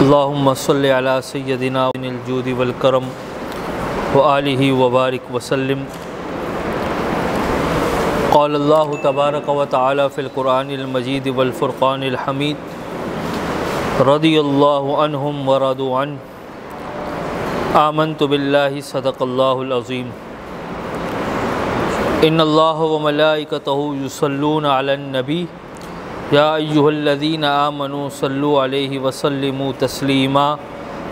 अल्लाहुम्मा सल्लि अला सय्यदिना मिनल जूदि वल करम व आलिहि व बारिक वसल्लिम। क़ाल अल्लाहु तबारक व तआला फ़िल क़ुरआनिल मजीद वल फ़ुरक़ानिल हमीद रदियल्लाहु अन्हुम व रदू अन्हु आमनतु बिल्लाहि सदक़ल्लाहुल अज़ीम। इन्नल्लाह व मलाइकतहु युसल्लूना अलन नबी या अय्युहल्लज़ीना आमनू सल्लु अलैहि वसल्लिमू तस्लीमा।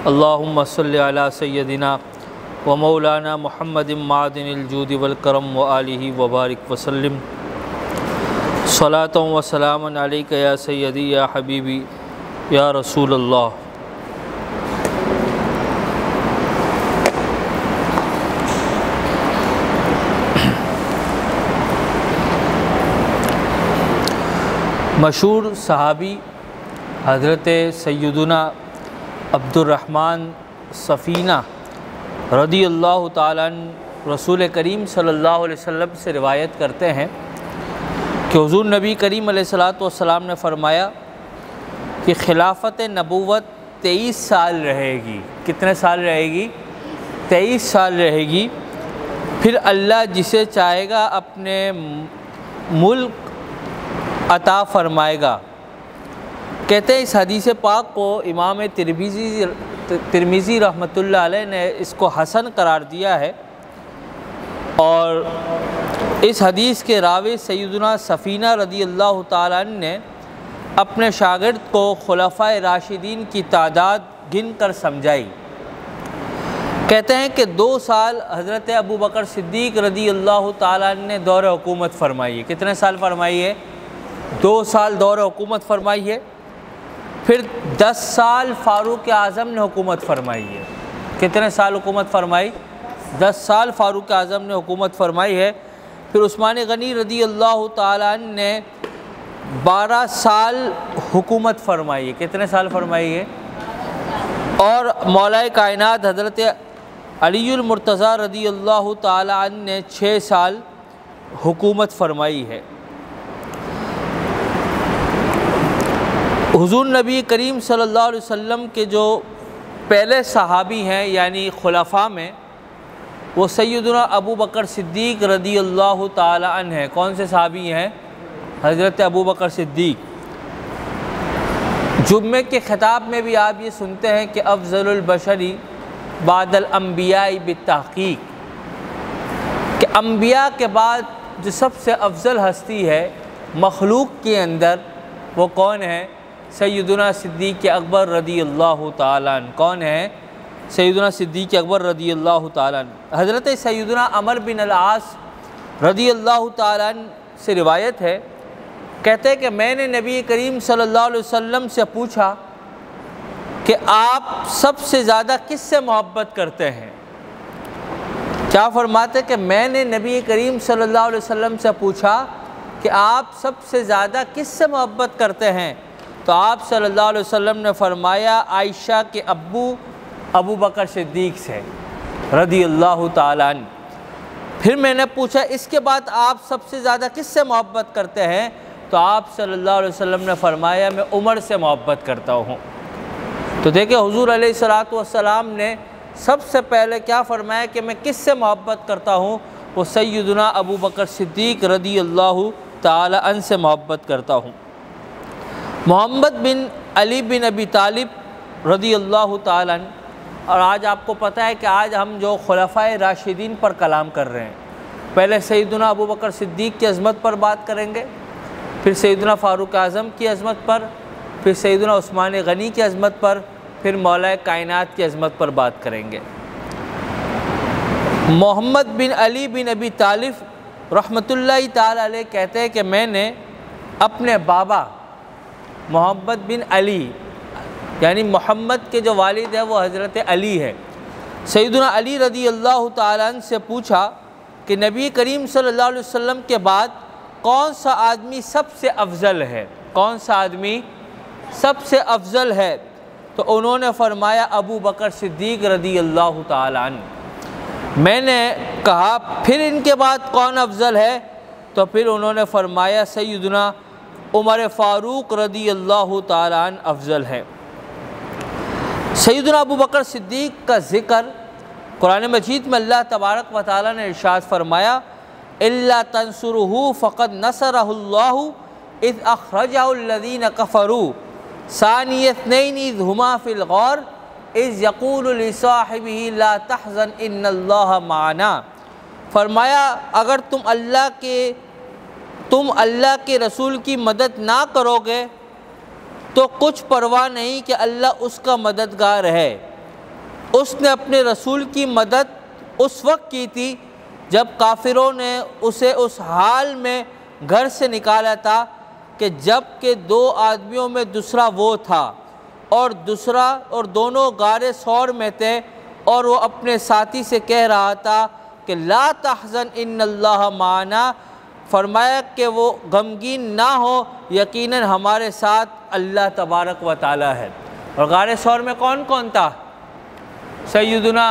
अल्लाहुम्मा सल्लि अला सय्यदिना व मौलाना मुहम्मदिन मादिनिल जूदि वल करम व आलिहि व बारिक वसल्लिम। सलातन व सलामन अलैका या सय्यदी या हबीबी या रसूल अल्लाह। मशहूर सहाबी हज़रत सैयदना अब्दुर्रहमान सफ़ीना रदी अल्लाह ताला अन्हु रसूल करीम सल्लल्लाहु अलैहि वसल्लम से रिवायत करते हैं कि हुज़ूर नबी करीम अलैहिस्सलातु वस्सलाम ने फ़रमाया कि खिलाफत नबूवत 23 साल रहेगी। कितने साल रहेगी? 23 साल रहेगी। फिर अल्लाह जिसे चाहेगा अपने मुल्क अता फ़रमाएगा। कहते हैं इस हदीस पाक को इमाम तिरमिज़ी रहमतुल्लाह अलैह ने इसको हसन करार दिया है और इस हदीस के रावी सैयदना सफ़ीना रदी अल्लाह ताला अन्हु ने अपने शागिर्द को खुलफ़ाए राशिदीन की तादाद गिन कर समझाई। कहते हैं कि 2 साल हज़रत अबू बकर सिद्दीक़ रदी अल्लाह ताला अन्हु ने दौर हुकूमत फ़रमाई है। कितने साल फ़रमाई है? 2 साल दौर हुकूमत फ़रमाई है। फिर 10 साल फ़ारूक आज़म ने हुकूमत फ़रमाई है। कितने साल हुकूमत फ़रमाई? 10 साल फ़ारूक आज़म ने हुकूमत फ़रमाई है। फिर उस्मान गनी रदी अल्लाह ताला अन्हु ने 12 साल हुकूमत फ़रमाई है। कितने साल फ़रमाई है? और मौलाए कायनात हज़रत अलीउल मुर्तज़ा रदी अल्लाह ताला अन्हु ने 6 साल हुकूमत फ़रमाई है। हुज़ूर नबी करीम सल्लल्लाहु अलैहि वसल्लम के जो पहले सहाबी हैं यानी खुलफ़ा में, वो सैयदना अबू बकर सिद्दीक़ रदी अल्लाह ताला अन्हु हैं। कौन से सहाबी हैं? हज़रत अबू बकर सिद्दीक़। जुम्मे के ख़िताब में भी आप ये सुनते हैं कि अफ़ज़लुल बशरी बादल अम्बियाई बित्तहक़ीक़, कि अम्बिया के बाद जो सबसे अफ़ज़ल हस्ती है मखलूक के अंदर वो कौन है? सैयदना सिद्दीक़ अकबर रदी अल्लाह ताला अन्हु। कौन है? सैयदना सिद्दीक़ अकबर रदी अल्लाह ताला अन्हु। हज़रत सैयदना अमर बिन अल-आस रदी अल्लाह ताला अन्हु से रिवायत है, कहते हैं कि मैंने नबी करीम सल्लल्लाहु अलैहि वसल्लम से पूछा कि आप सबसे ज़्यादा किससे मोहब्बत करते हैं? क्या फरमाते कि मैंने नबी करीम सल्लल्लाहु अलैहि वसल्लम से पूछा कि आप सबसे ज़्यादा किससे मोहब्बत करते हैं? तो आप सल्लल्लाहु अलैहि वसल्लम ने फ़रमाया आयशा के अब्बू अबू बकर सिद्दीक़ से रदी अल्लाह ताला अन्हु। फिर मैंने पूछा इसके बाद आप सबसे ज़्यादा किससे मोहब्बत करते हैं? तो आप सल्लल्लाहु अलैहि वसल्लम ने फ़रमाया मैं उमर से मोहब्बत करता हूँ। तो देखिए हुज़ूर अलैहिस्सलातु वस्सलाम ने सबसे पहले क्या फ़रमाया कि मैं किससे मोहब्बत करता हूँ? वो सैयदना अबू बकर सिद्दीक़ रदी अल्लाह ताला अन्हु से मोहब्बत करता हूँ। मोहम्मद बिन अली बिन अबी तालिब रदी अल्लाह ताला अन्हु। और आज आपको पता है कि आज हम जो खुलफ़ाए राशिदीन पर कलाम कर रहे हैं, पहले सैयदना अबू बकर सिद्दीक़ की अज़मत पर बात करेंगे, फिर सैयदना फ़ारूक आज़म की अज़मत पर, फिर सैयदना उस्मान गनी की अज़मत पर, फिर मौलाए कायनात की अज़मत पर बात करेंगे। मोहम्मद बिन अली बिन अबी तालिब रहमतुल्लाहि ताला अलैह कहते हैं कि मैंने अपने बाबा मोहम्मद बिन अली यानी मोहम्मद के जो वालिद है वो हज़रत अली है, सैयदना अली रदी अल्लाह ताला अन्हु से पूछा कि नबी करीम सल्लल्लाहु अलैहि वसल्लम के बाद कौन सा आदमी सबसे अफजल है? कौन सा आदमी सबसे अफजल है? तो उन्होंने फ़रमाया अबू बकर सिद्दीक़ रदी अल्लाह ताला अन्हु। मैंने कहा फिर इनके बाद कौन अफजल है? तो फिर उन्होंने फ़रमाया सैयदना उमर फ़ारूक रदी अल्लाह ताला अन्हु अफजल है। सैयदना अबू बकर सिद्दीक़ का ज़िक्र कुरान मजीद में अल्लाह तबारक व तआला ने इरशाद फरमाया, इल्ला तंसुरुहु फ़क़द नसरहुल्लाहु इज़ अख़रजहुल्लज़ीना कफ़रू सानियस्नैनि इज़ हुमा फ़िल ग़ार इज़ यक़ूलु लिसाहिबिही ला तहज़न इन्नल्लाहा माअना। फरमाया अगर तुम अल्लाह के रसूल की मदद ना करोगे तो कुछ परवाह नहीं कि अल्लाह उसका मददगार है। उसने अपने रसूल की मदद उस वक्त की थी जब काफिरों ने उसे उस हाल में घर से निकाला था कि जब के दो आदमियों में दूसरा वो था और दोनों गारे सौर में थे और वो अपने साथी से कह रहा था कि ला तहज़न इन्नल्लाह माना। फरमाया कि वो गमगीन ना हो, यकीनन हमारे साथ अल्लाह तबारक व तआला है। और गारे सौर में कौन कौन था? सैयदना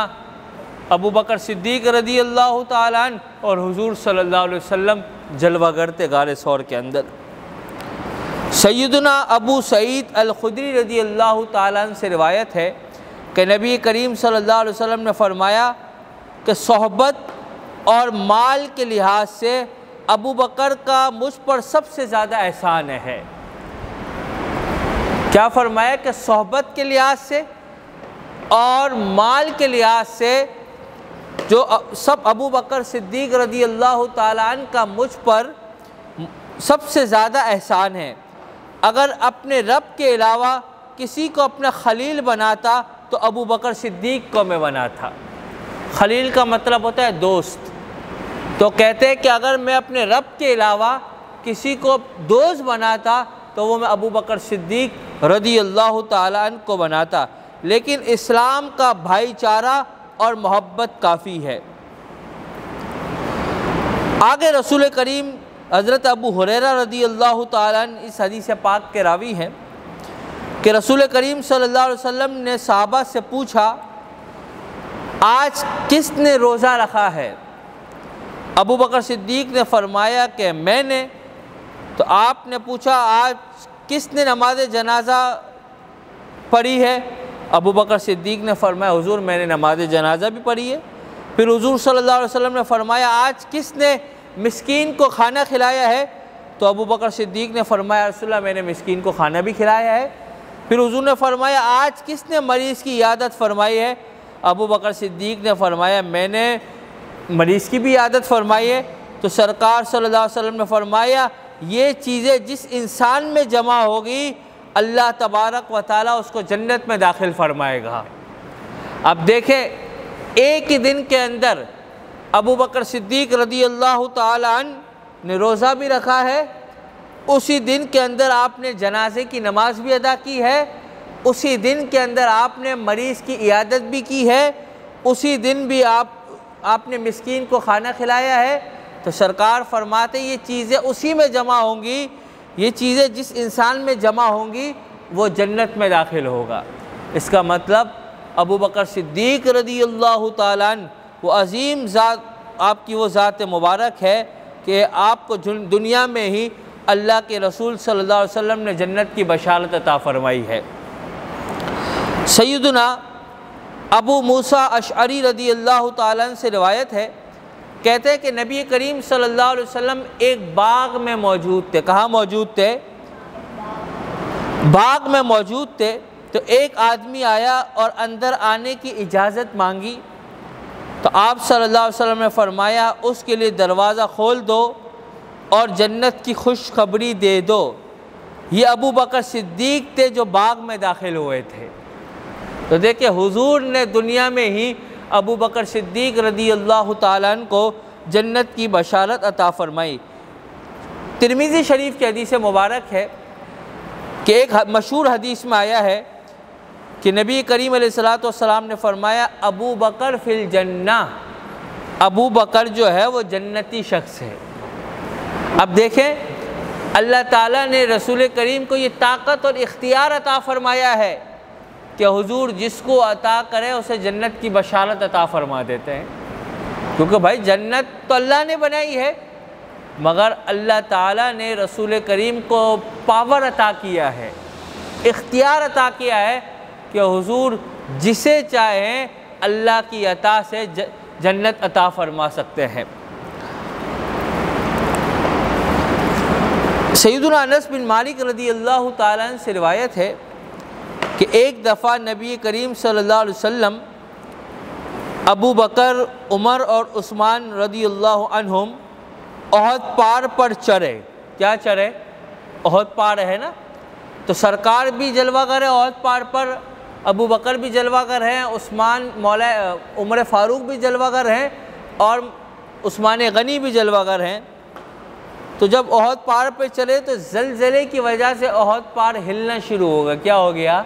अबू बकर सिद्दीक़ रदी अल्लाह तआला अन्हु और हुज़ूर सल्लल्लाहु अलैहि वसल्लम जलवागर थे गारे सौर के अंदर। सैयदना अबू सईद अल-खुदरी रदी अल्लाह तआला अन्हु से रिवायत है कि नबी करीम सल्लल्लाहु अलैहि वसल्लम ने फरमाया कि सोहबत और माल के लिहाज से अबू बकर का मुझ पर सबसे ज़्यादा एहसान है। क्या फरमाया कि सोहबत के लिहाज से और माल के लिहाज से जो सब अबू बकर सिद्दीक़ रदी अल्लाह तआला अन्हु का मुझ पर सबसे ज़्यादा एहसान है। अगर अपने रब के अलावा किसी को अपना खलील बनाता तो अबू बकर सिद्दीक़ को मैं बनाता। खलील का मतलब होता है दोस्त। तो कहते हैं कि अगर मैं अपने रब के अलावा किसी को दोस्त बनाता तो वो मैं अबू बकर सिद्दीक़ रदी अल्लाह तआला अन्हु को बनाता। लेकिन इस्लाम का भाईचारा और मोहब्बत काफ़ी है। आगे रसूल करीम हज़रत अबू हुरैरा रदी अल्लाह तआला अन्हु इस हदीस पाक के रावी हैं कि रसूल करीम सल्लल्लाहु अलैहि वसल्लम ने सहाबा से पूछा, आज किसने रोज़ा रखा है? अबू बकर सिद्दीक़ ने फरमाया कि मैंने। तो आपने पूछा, आज किसने नमाज जनाजा पढ़ी है? अबू बकर सिद्दीक़ ने फरमाया, हुज़ूर मैंने नमाज जनाजा भी पढ़ी है। फिर हुज़ूर सल्लल्लाहु अलैहि वसल्लम ने फरमाया, आज किसने मिस्कीन को खाना खिलाया है? तो अबू बकर सिद्दीक़ ने फरमाया, रसूलल्लाह मैंने मिस्कीन को खाना भी खिलाया है। फिर हुज़ूर ने फरमाया, आज किसने मरीज़ की इयादत फरमाई है? अबू बकर सिद्दीक़ ने फरमाया, मैंने मरीज़ की भी इयादत फरमाई है। तो सरकार सल्लल्लाहु अलैहि वसल्लम ने फरमाया, ये चीज़ें जिस इंसान में जमा होगी अल्लाह तबारक व तआला उसको जन्नत में दाखिल फरमाएगा। अब देखें, एक ही दिन के अंदर अबू बकर सिद्दीक़ रदी अल्लाह तआला अन्हु ने रोज़ा भी रखा है, उसी दिन के अंदर आपने जनाजे की नमाज भी अदा की है, उसी दिन के अंदर आपने मरीज़ की इयादत भी की है, उसी दिन भी आपने मिस्कीन को खाना खिलाया है। तो सरकार फरमाते ये चीज़ें उसी में जमा होंगी, ये चीज़ें जिस इंसान में जमा होंगी वो जन्नत में दाखिल होगा। इसका मतलब अबू बकर सिद्दीक़ रदी अल्लाह तआला अन्हु वो अज़ीम ज़ात, आपकी वो ज़ात मुबारक है कि आपको दुनिया में ही अल्लाह के रसूल सल्लल्लाहु अलैहि वसल्लम ने जन्नत की बशारत अता फ़रमाई है। सैयदना अबू मूसा अशअरी रदी अल्लाह तआला अन्हु से रिवायत है, कहते हैं कि नबी करीम सल्लल्लाहु अलैहि वसल्लम एक बाग में मौजूद थे। कहाँ मौजूद थे? बाग में मौजूद थे। तो एक आदमी आया और अंदर आने की इजाज़त मांगी। तो आप सल्लल्लाहु अलैहि वसल्लम ने फरमाया, उसके लिए दरवाज़ा खोल दो और जन्नत की खुशखबरी दे दो। ये अबू बकर सिद्दीक़ थे जो बाग में दाखिल हुए थे। तो देखिए, हुजूर ने दुनिया में ही अबू बकर सिद्दीक़ रदी अल्लाह तआला अन्हु को जन्नत की बशारत अता फ़रमाई। तिरमिज़ी शरीफ की हदीस मुबारक है कि एक मशहूर हदीस में आया है कि नबी करीम अलैहिस्सलातु वस्सलाम ने फरमाया, अबू बकर फिल जन्ना, अबू बकर जो है वो जन्नती शख्स है। अब देखें, अल्लाह ताला ने रसूल करीम को ये ताकत और इख्तियार अता फ़रमाया है कि हुजूर जिसको अता करे उसे जन्नत की बशारत अता फ़रमा देते हैं। क्योंकि भाई जन्नत तो अल्लाह ने बनाई है, मगर अल्लाह ताला ने रसूल करीम को पावर अता किया है, इख्तियार अता किया है कि हुजूर जिसे चाहें अल्लाह की अता से जन्नत अता फरमा सकते हैं। सैयदुना अनस बिन मालिक रदी अल्लाह ताला अन्हु से रिवायत है कि एक दफ़ा नबी करीम सल्लल्लाहु अलैहि वसल्लम अबू बकर, उमर और उस्मान रदी अल्लाह अन्हुम ओहद पार पर चढ़े। क्या चढ़े? ओहद पार है ना, तो सरकार भी जलवागर है ओहद पार पर, अबू बकर भी जलवागर हैं, उस्मान मौला उमर फ़ारूक भी जलवागर हैं और उस्मान गनी भी जलवागर हैं। तो जब ओहद पार पे चले तो ज़लज़ले की वजह से ओहद पार हिलना शुरू हो गया। क्या हो गया?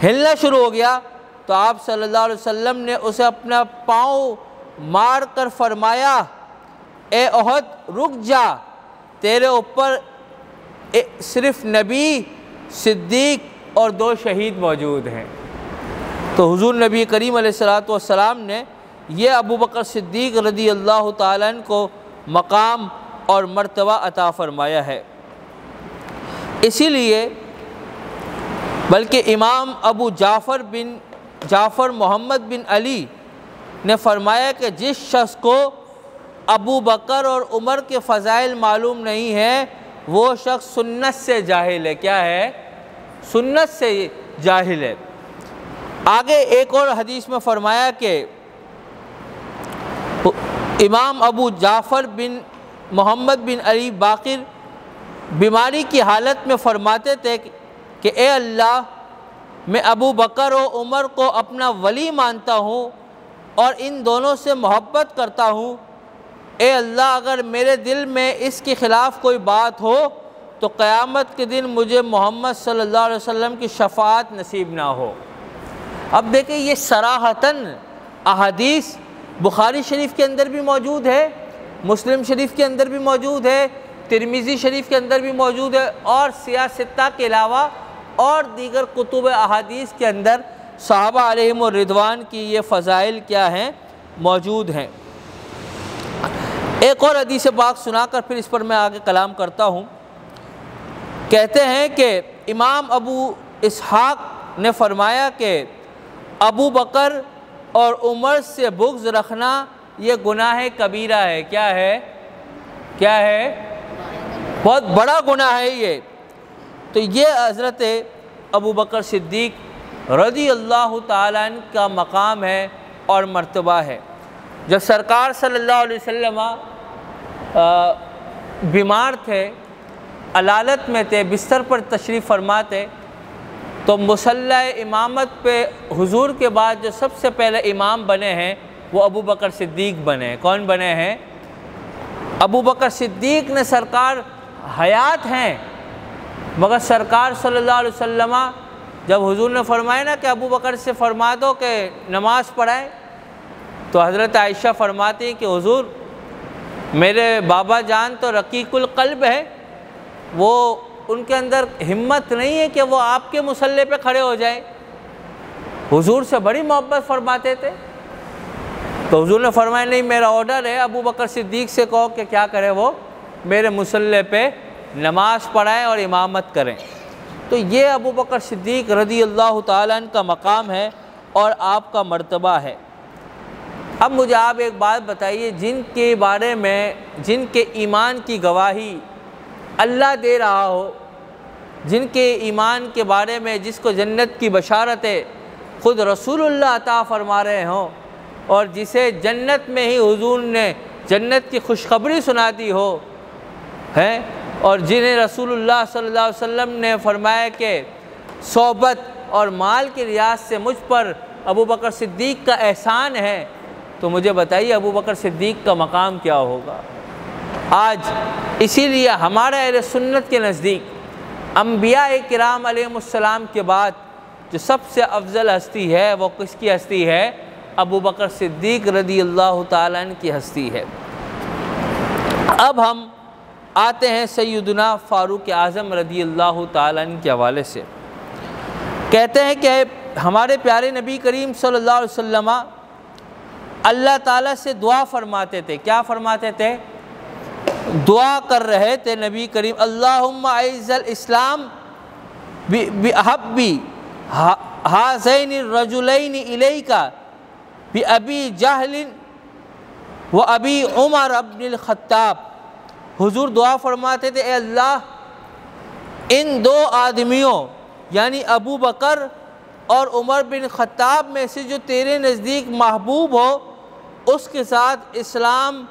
हिलना शुरू हो गया। तो आप सल्लल्लाहु अलैहि वसल्लम ने उसे अपना पाँव मार कर फरमाया, ए ओहद रुक जा, तेरे ऊपर सिर्फ नबी, सिद्दीक और 2 शहीद मौजूद हैं। तो हुजूर नबी करीम अलैहिस्सलातु वस्सलाम ने ये अबू बकर सिद्दीक रदी अल्लाह ताला अन्हु को मकाम और मर्तबा अता फरमाया है। इसीलिए बल्कि इमाम अबू जाफ़र मोहम्मद बिन अली ने फरमाया कि जिस शख्स को अबू बकर और उमर के फ़ज़ाइल मालूम नहीं है वो शख्स सुन्नत से जाहिल है। क्या है? सुन्नत से जाहिल है। आगे एक और हदीस में फरमाया कि इमाम अबू जाफ़र बिन मोहम्मद बिन अली बाक़िर बीमारी की हालत में फ़रमाते थे कि ए अल्लाह, मैं अबू बकर और उमर को अपना वली मानता हूँ और इन दोनों से मोहब्बत करता हूँ। ए अल्लाह, अगर मेरे दिल में इसके ख़िलाफ़ कोई बात हो तो क़यामत के दिन मुझे मोहम्मद सल्लल्लाहु अलैहि वसल्लम की शफ़ाअत नसीब ना हो। अब देखें, ये सराहतन अहादीस बुखारी शरीफ के अंदर भी मौजूद है, मुस्लिम शरीफ के अंदर भी मौजूद है, तिरमिज़ी शरीफ के अंदर भी मौजूद है और सियासत्ता के अलावा और दीगर कुतुब अहादीस के अंदर सहाबा अलैहिमुर रिदवान की ये फ़ज़ाइल क्या हैं? मौजूद हैं। एक और हदीस पाक सुनाकर फिर इस पर मैं आगे कलाम करता हूँ। कहते हैं कि इमाम अबू इसहाक़ ने फरमाया कि अबू बकर और उमर से बुग़्ज़ रखना ये गुनाह कबीरा है। क्या है? क्या है? बहुत बड़ा गुनाह है ये। तो ये हज़रत अबू बकर सिद्दीक रज़ी अल्लाह ताला अन्हु का मकाम है और मर्तबा है। जब सरकार सल्लल्लाहु अलैहि वसल्लम बीमार थे, अलालत में थे, बिस्तर पर तशरीफ़ फरमा थे, तो मुसल्ला इमामत पे हुजूर के बाद जो सबसे पहले इमाम बने हैं वो अबू बकर सिद्दीक बने। कौन बने हैं? अबू बकर सिद्दीक ने सरकार हयात हैं, मगर सरकार सल्लल्लाहु अलैहि वसल्लम जब हुजूर ने फरमाया ना कि अबू बकर से फरमा दो कि नमाज़ पढ़ाए, तो हज़रत आयशा फरमाती कि हुजूर, मेरे बाबा जान तो रकीकुल क़ल्ब है, वो उनके अंदर हिम्मत नहीं है कि वो आपके मुसल्ले पे खड़े हो जाए। हुजूर से बड़ी मोहब्बत फरमाते थे। तो हुजूर ने फरमाया, नहीं, मेरा ऑर्डर है, अबू बकर सिद्दीक से कहो कि क्या करे, वो मेरे मुसल्ले पे नमाज़ पढ़ाएं और इमामत करें। तो ये अबू बकर सिद्दीक रज़ी अल्लाह ताला अन्हु का मकाम है और आपका मर्तबा है। अब मुझे आप एक बात बताइए, जिनके बारे में, जिनके ईमान की गवाही अल्लाह दे रहा हो, जिनके ईमान के बारे में जिसको जन्नत की बशारतें ख़ुद रसूलुल्लाह अता फरमा रहे हों और जिसे जन्नत में ही हुजूर ने जन्नत की खुशखबरी सुना दी हो है, और जिन्हें रसूलुल्लाह सल्लल्लाहु अलैहि वसल्लम ने फरमाया कि सोबत और माल की रियासत से मुझ पर अबू बकर सिद्दीक का एहसान है, तो मुझे बताइए अबू बकर सिद्दीक का मकाम क्या होगा आज। इसीलिए हमारे अहले सुन्नत के नज़दीक अम्बिया किराम अलैहिमुस्सलाम के बाद जो सबसे अफजल हस्ती है वो किसकी हस्ती है? अबू बकर सिद्दीक रज़ी अल्लाह ताला अन्हु की हस्ती है। अब हम आते हैं सैयदना फ़ारूक आज़म रज़ी अल्लाह ताला अन्हु के हवाले से। कहते हैं कि हमारे प्यारे नबी करीम सल्लल्लाहु अलैहि वसल्लम अल्लाह ताला से दुआ फरमाते थे। क्या फरमाते थे? दुआ कर रहे थे नबी करीम, अल्लाहुम्मा अइज़्ज़ल इस्लाम बिहब्बी हाज़ैन रजुलैन इलैका बि अबी जहलिन व अबी उमर अब्निल खत्ताब। हुजूर दुआ फरमाते थे, ए अल्लाह इन दो आदमियों यानी अबू बकर और उमर बिन खत्ताब में से जो तेरे नज़दीक महबूब हो उसके साथ इस्लाम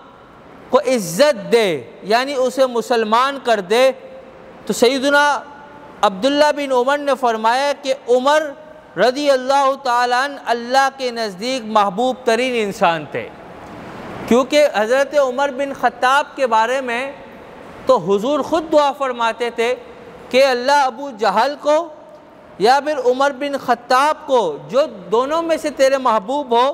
को इज़्ज़त दे, यानी उसे मुसलमान कर दे। तो सैयदना अब्दुल्ला बिन उमर ने फरमाया कि उमर रज़ी अल्लाह ताला अन्हु अल्लाह के नज़दीक महबूब तरीन इंसान थे, क्योंकि हज़रत उमर बिन ख़त्ताब के बारे में तो हुजूर ख़ुद दुआ फरमाते थे कि अल्लाह अबू जहल को या फिर उमर बिन ख़त्ताब को, जो दोनों में से तेरे महबूब हो,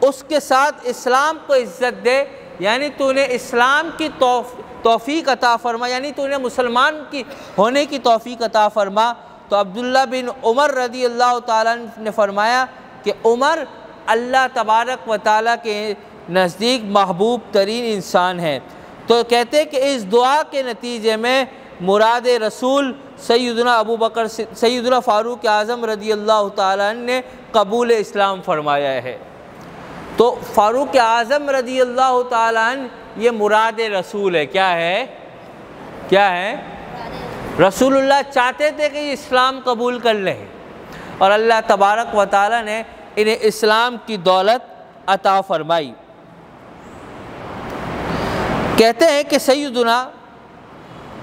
उसके साथ इस्लाम को इज़्ज़त दे, यानी तूने इस्लाम की तौफ़ीक़ अता फ़रमा, यानी तूने मुसलमान की होने की तौफ़ीक़ अता फ़रमा। तो अब्दुल्ला बिन उमर रज़ी अल्लाह ताला अन्हु ने फरमाया कि उमर अल्लाह तबारक व तआला के नज़दीक महबूब तरीन इंसान है। तो कहते हैं कि इस दुआ के नतीजे में मुराद रसूल सैयदना अबू बकर सैयदना फ़ारूक आज़म रज़ी अल्लाह ताला अन्हु ने कबूल इस्लाम फरमाया है। तो फ़ारूक आज़म रज़ी अल्लाह ताला अन्हु ये मुराद रसूल है। क्या है? क्या है? रसूलुल्लाह चाहते थे कि इस्लाम कबूल कर लें और अल्लाह तबारक व तआला ने इन्हें इस्लाम की दौलत अता फरमाई। कहते हैं कि सैयदना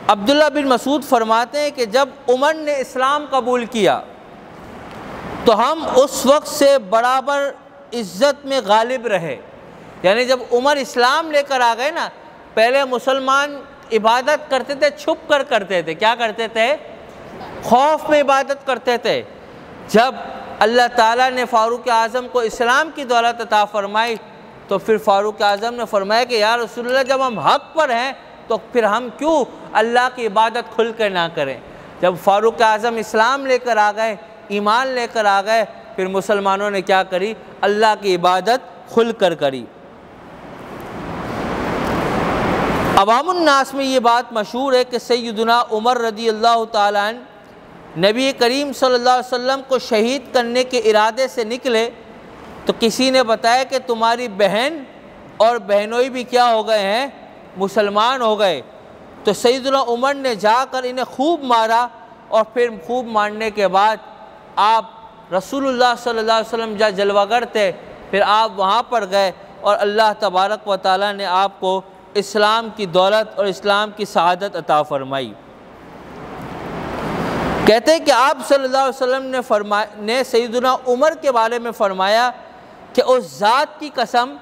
अब्दुल्ला बिन मसूद फरमाते हैं कि जब उमर ने इस्लाम कबूल किया तो हम उस वक्त से बराबर इज़्ज़त में गालिब रहे। यानी जब उमर इस्लाम लेकर आ गए ना, पहले मुसलमान इबादत करते थे, छुप कर करते थे। क्या करते थे? खौफ में इबादत करते थे। जब अल्लाह ताला ने फ़ारूक आज़म को इस्लाम की दौलत अता फ़रमाई तो फिर फ़ारूक आज़म ने फरमाया कि या रसूलल्लाह, जब हम हक़ पर हैं तो फिर हम क्यों अल्लाह की इबादत खुल कर ना करें। जब फ़ारूक आज़म इस्लाम लेकर आ गए, ईमान लेकर आ गए, फिर मुसलमानों ने क्या करी? अल्लाह की इबादत खुल कर करी। अवामुन्नास में ये बात मशहूर है कि सैयदना उमर रज़ी अल्लाह ताला अन्हु नबी करीम सल्लल्लाहु अलैहि वसल्लम को शहीद करने के इरादे से निकले तो किसी ने बताया कि तुम्हारी बहन और बहनोई भी क्या हो गए हैं? मुसलमान हो गए। तो सैयदना उमर ने जाकर इन्हें खूब मारा और फिर खूब मारने के बाद आप रसूलुल्लाह सल्लल्लाहु अलैहि वसल्लम जहाँ जलवागर थे, फिर आप वहाँ पर गए और अल्लाह तबारक व तआला ने आपको इस्लाम की दौलत और इस्लाम की शहादत अता फ़रमाई। कहते हैं कि आप सल्लल्लाहु अलैहि वसल्लम ने सैयदना उमर के बारे में फ़रमाया कि उस ज़ात की कसम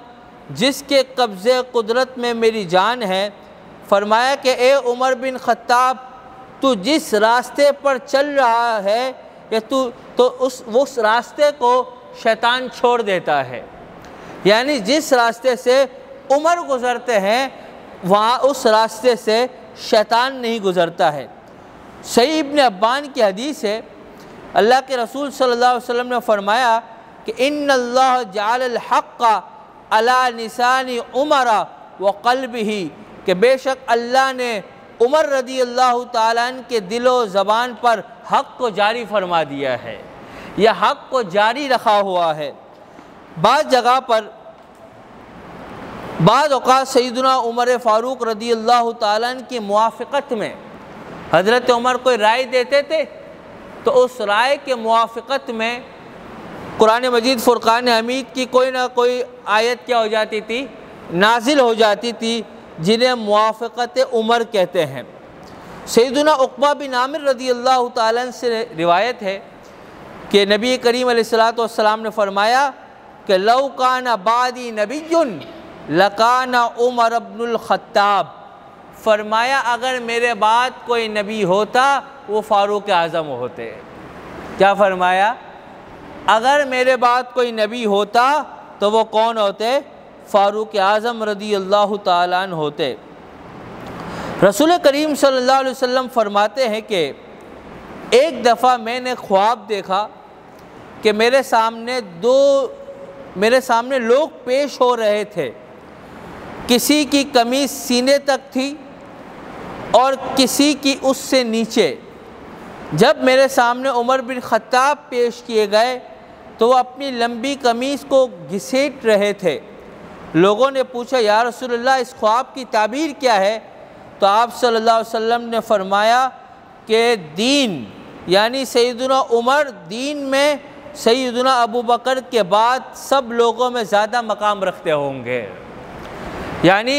जिसके कब्ज़े कुदरत में मेरी जान है, फ़रमाया कि ए उमर बिन ख़त्ताब, तू जिस रास्ते पर चल रहा है या तू तो उस रास्ते को शैतान छोड़ देता है। यानी जिस रास्ते से उमर गुज़रते हैं वहाँ उस रास्ते से शैतान नहीं गुज़रता है। सही इब्न अब्बान की हदीस है, अल्लाह के रसूल सल्लल्लाहु अलैहि वसल्लम ने फरमाया कि इन्नल्लाह जअलल हक़्क़ अला निसानी उमरा व क़ल्बिही, कि बेशक अल्लाह ने उमर रज़ी अल्लाह ताला अन्हु के दिलो ज़बान पर हक़ को जारी फरमा दिया है, यह हक़ को जारी रखा हुआ है। बाज़ जगह पर बाद औक़ात सैयदना उमर फ़ारूक रज़ी अल्लाह ताला अन्हु की मुवाफ़क़त में हज़रत उमर कोई राय देते थे तो उस राय के मुवाफ़क़त में कुरान मजीद फ़ुरक़ान हमीद की कोई ना कोई आयत क्या हो जाती थी? नाजिल हो जाती थी, जिन्हें मुवाफ़क़त उमर कहते हैं। सैयदना उक़बा बिन आमिर रज़ी अल्लाह ताला अन्हु से रिवायत है कि नबी करीम अलैहिस्सलातु वस्सलाम ने फ़रमाया कि लौ काना बादी नबियुन लकाना उमर इब्नुल ख़त्ताब, फ़रमाया अगर मेरे बाद कोई नबी होता वो फ़ारूक आज़म होते। क्या फ़रमाया? अगर मेरे बाद कोई नबी होता तो वो कौन होते? फ़ारूक आज़म रज़ी अल्लाह ताला अन्हु होते। रसूल करीम सल्लल्लाहु अलैहि वसल्लम फ़रमाते हैं कि एक दफ़ा मैंने ख्वाब देखा कि मेरे सामने लोग पेश हो रहे थे। किसी की कमीज़ सीने तक थी और किसी की उससे नीचे। जब मेरे सामने उमर बिन ख़त्ताब पेश किए गए तो वो अपनी लंबी कमीज़ को घिसेट रहे थे। लोगों ने पूछा, या रसूलल्लाह, इस ख्वाब की ताबीर क्या है? तो आप सल्लल्लाहु अलैहि वसल्लम ने फरमाया कि दीन यानी सैयदुना उमर दीन में सैयदुना अबू बकर के बाद सब लोगों में ज़्यादा मकाम रखते होंगे। यानी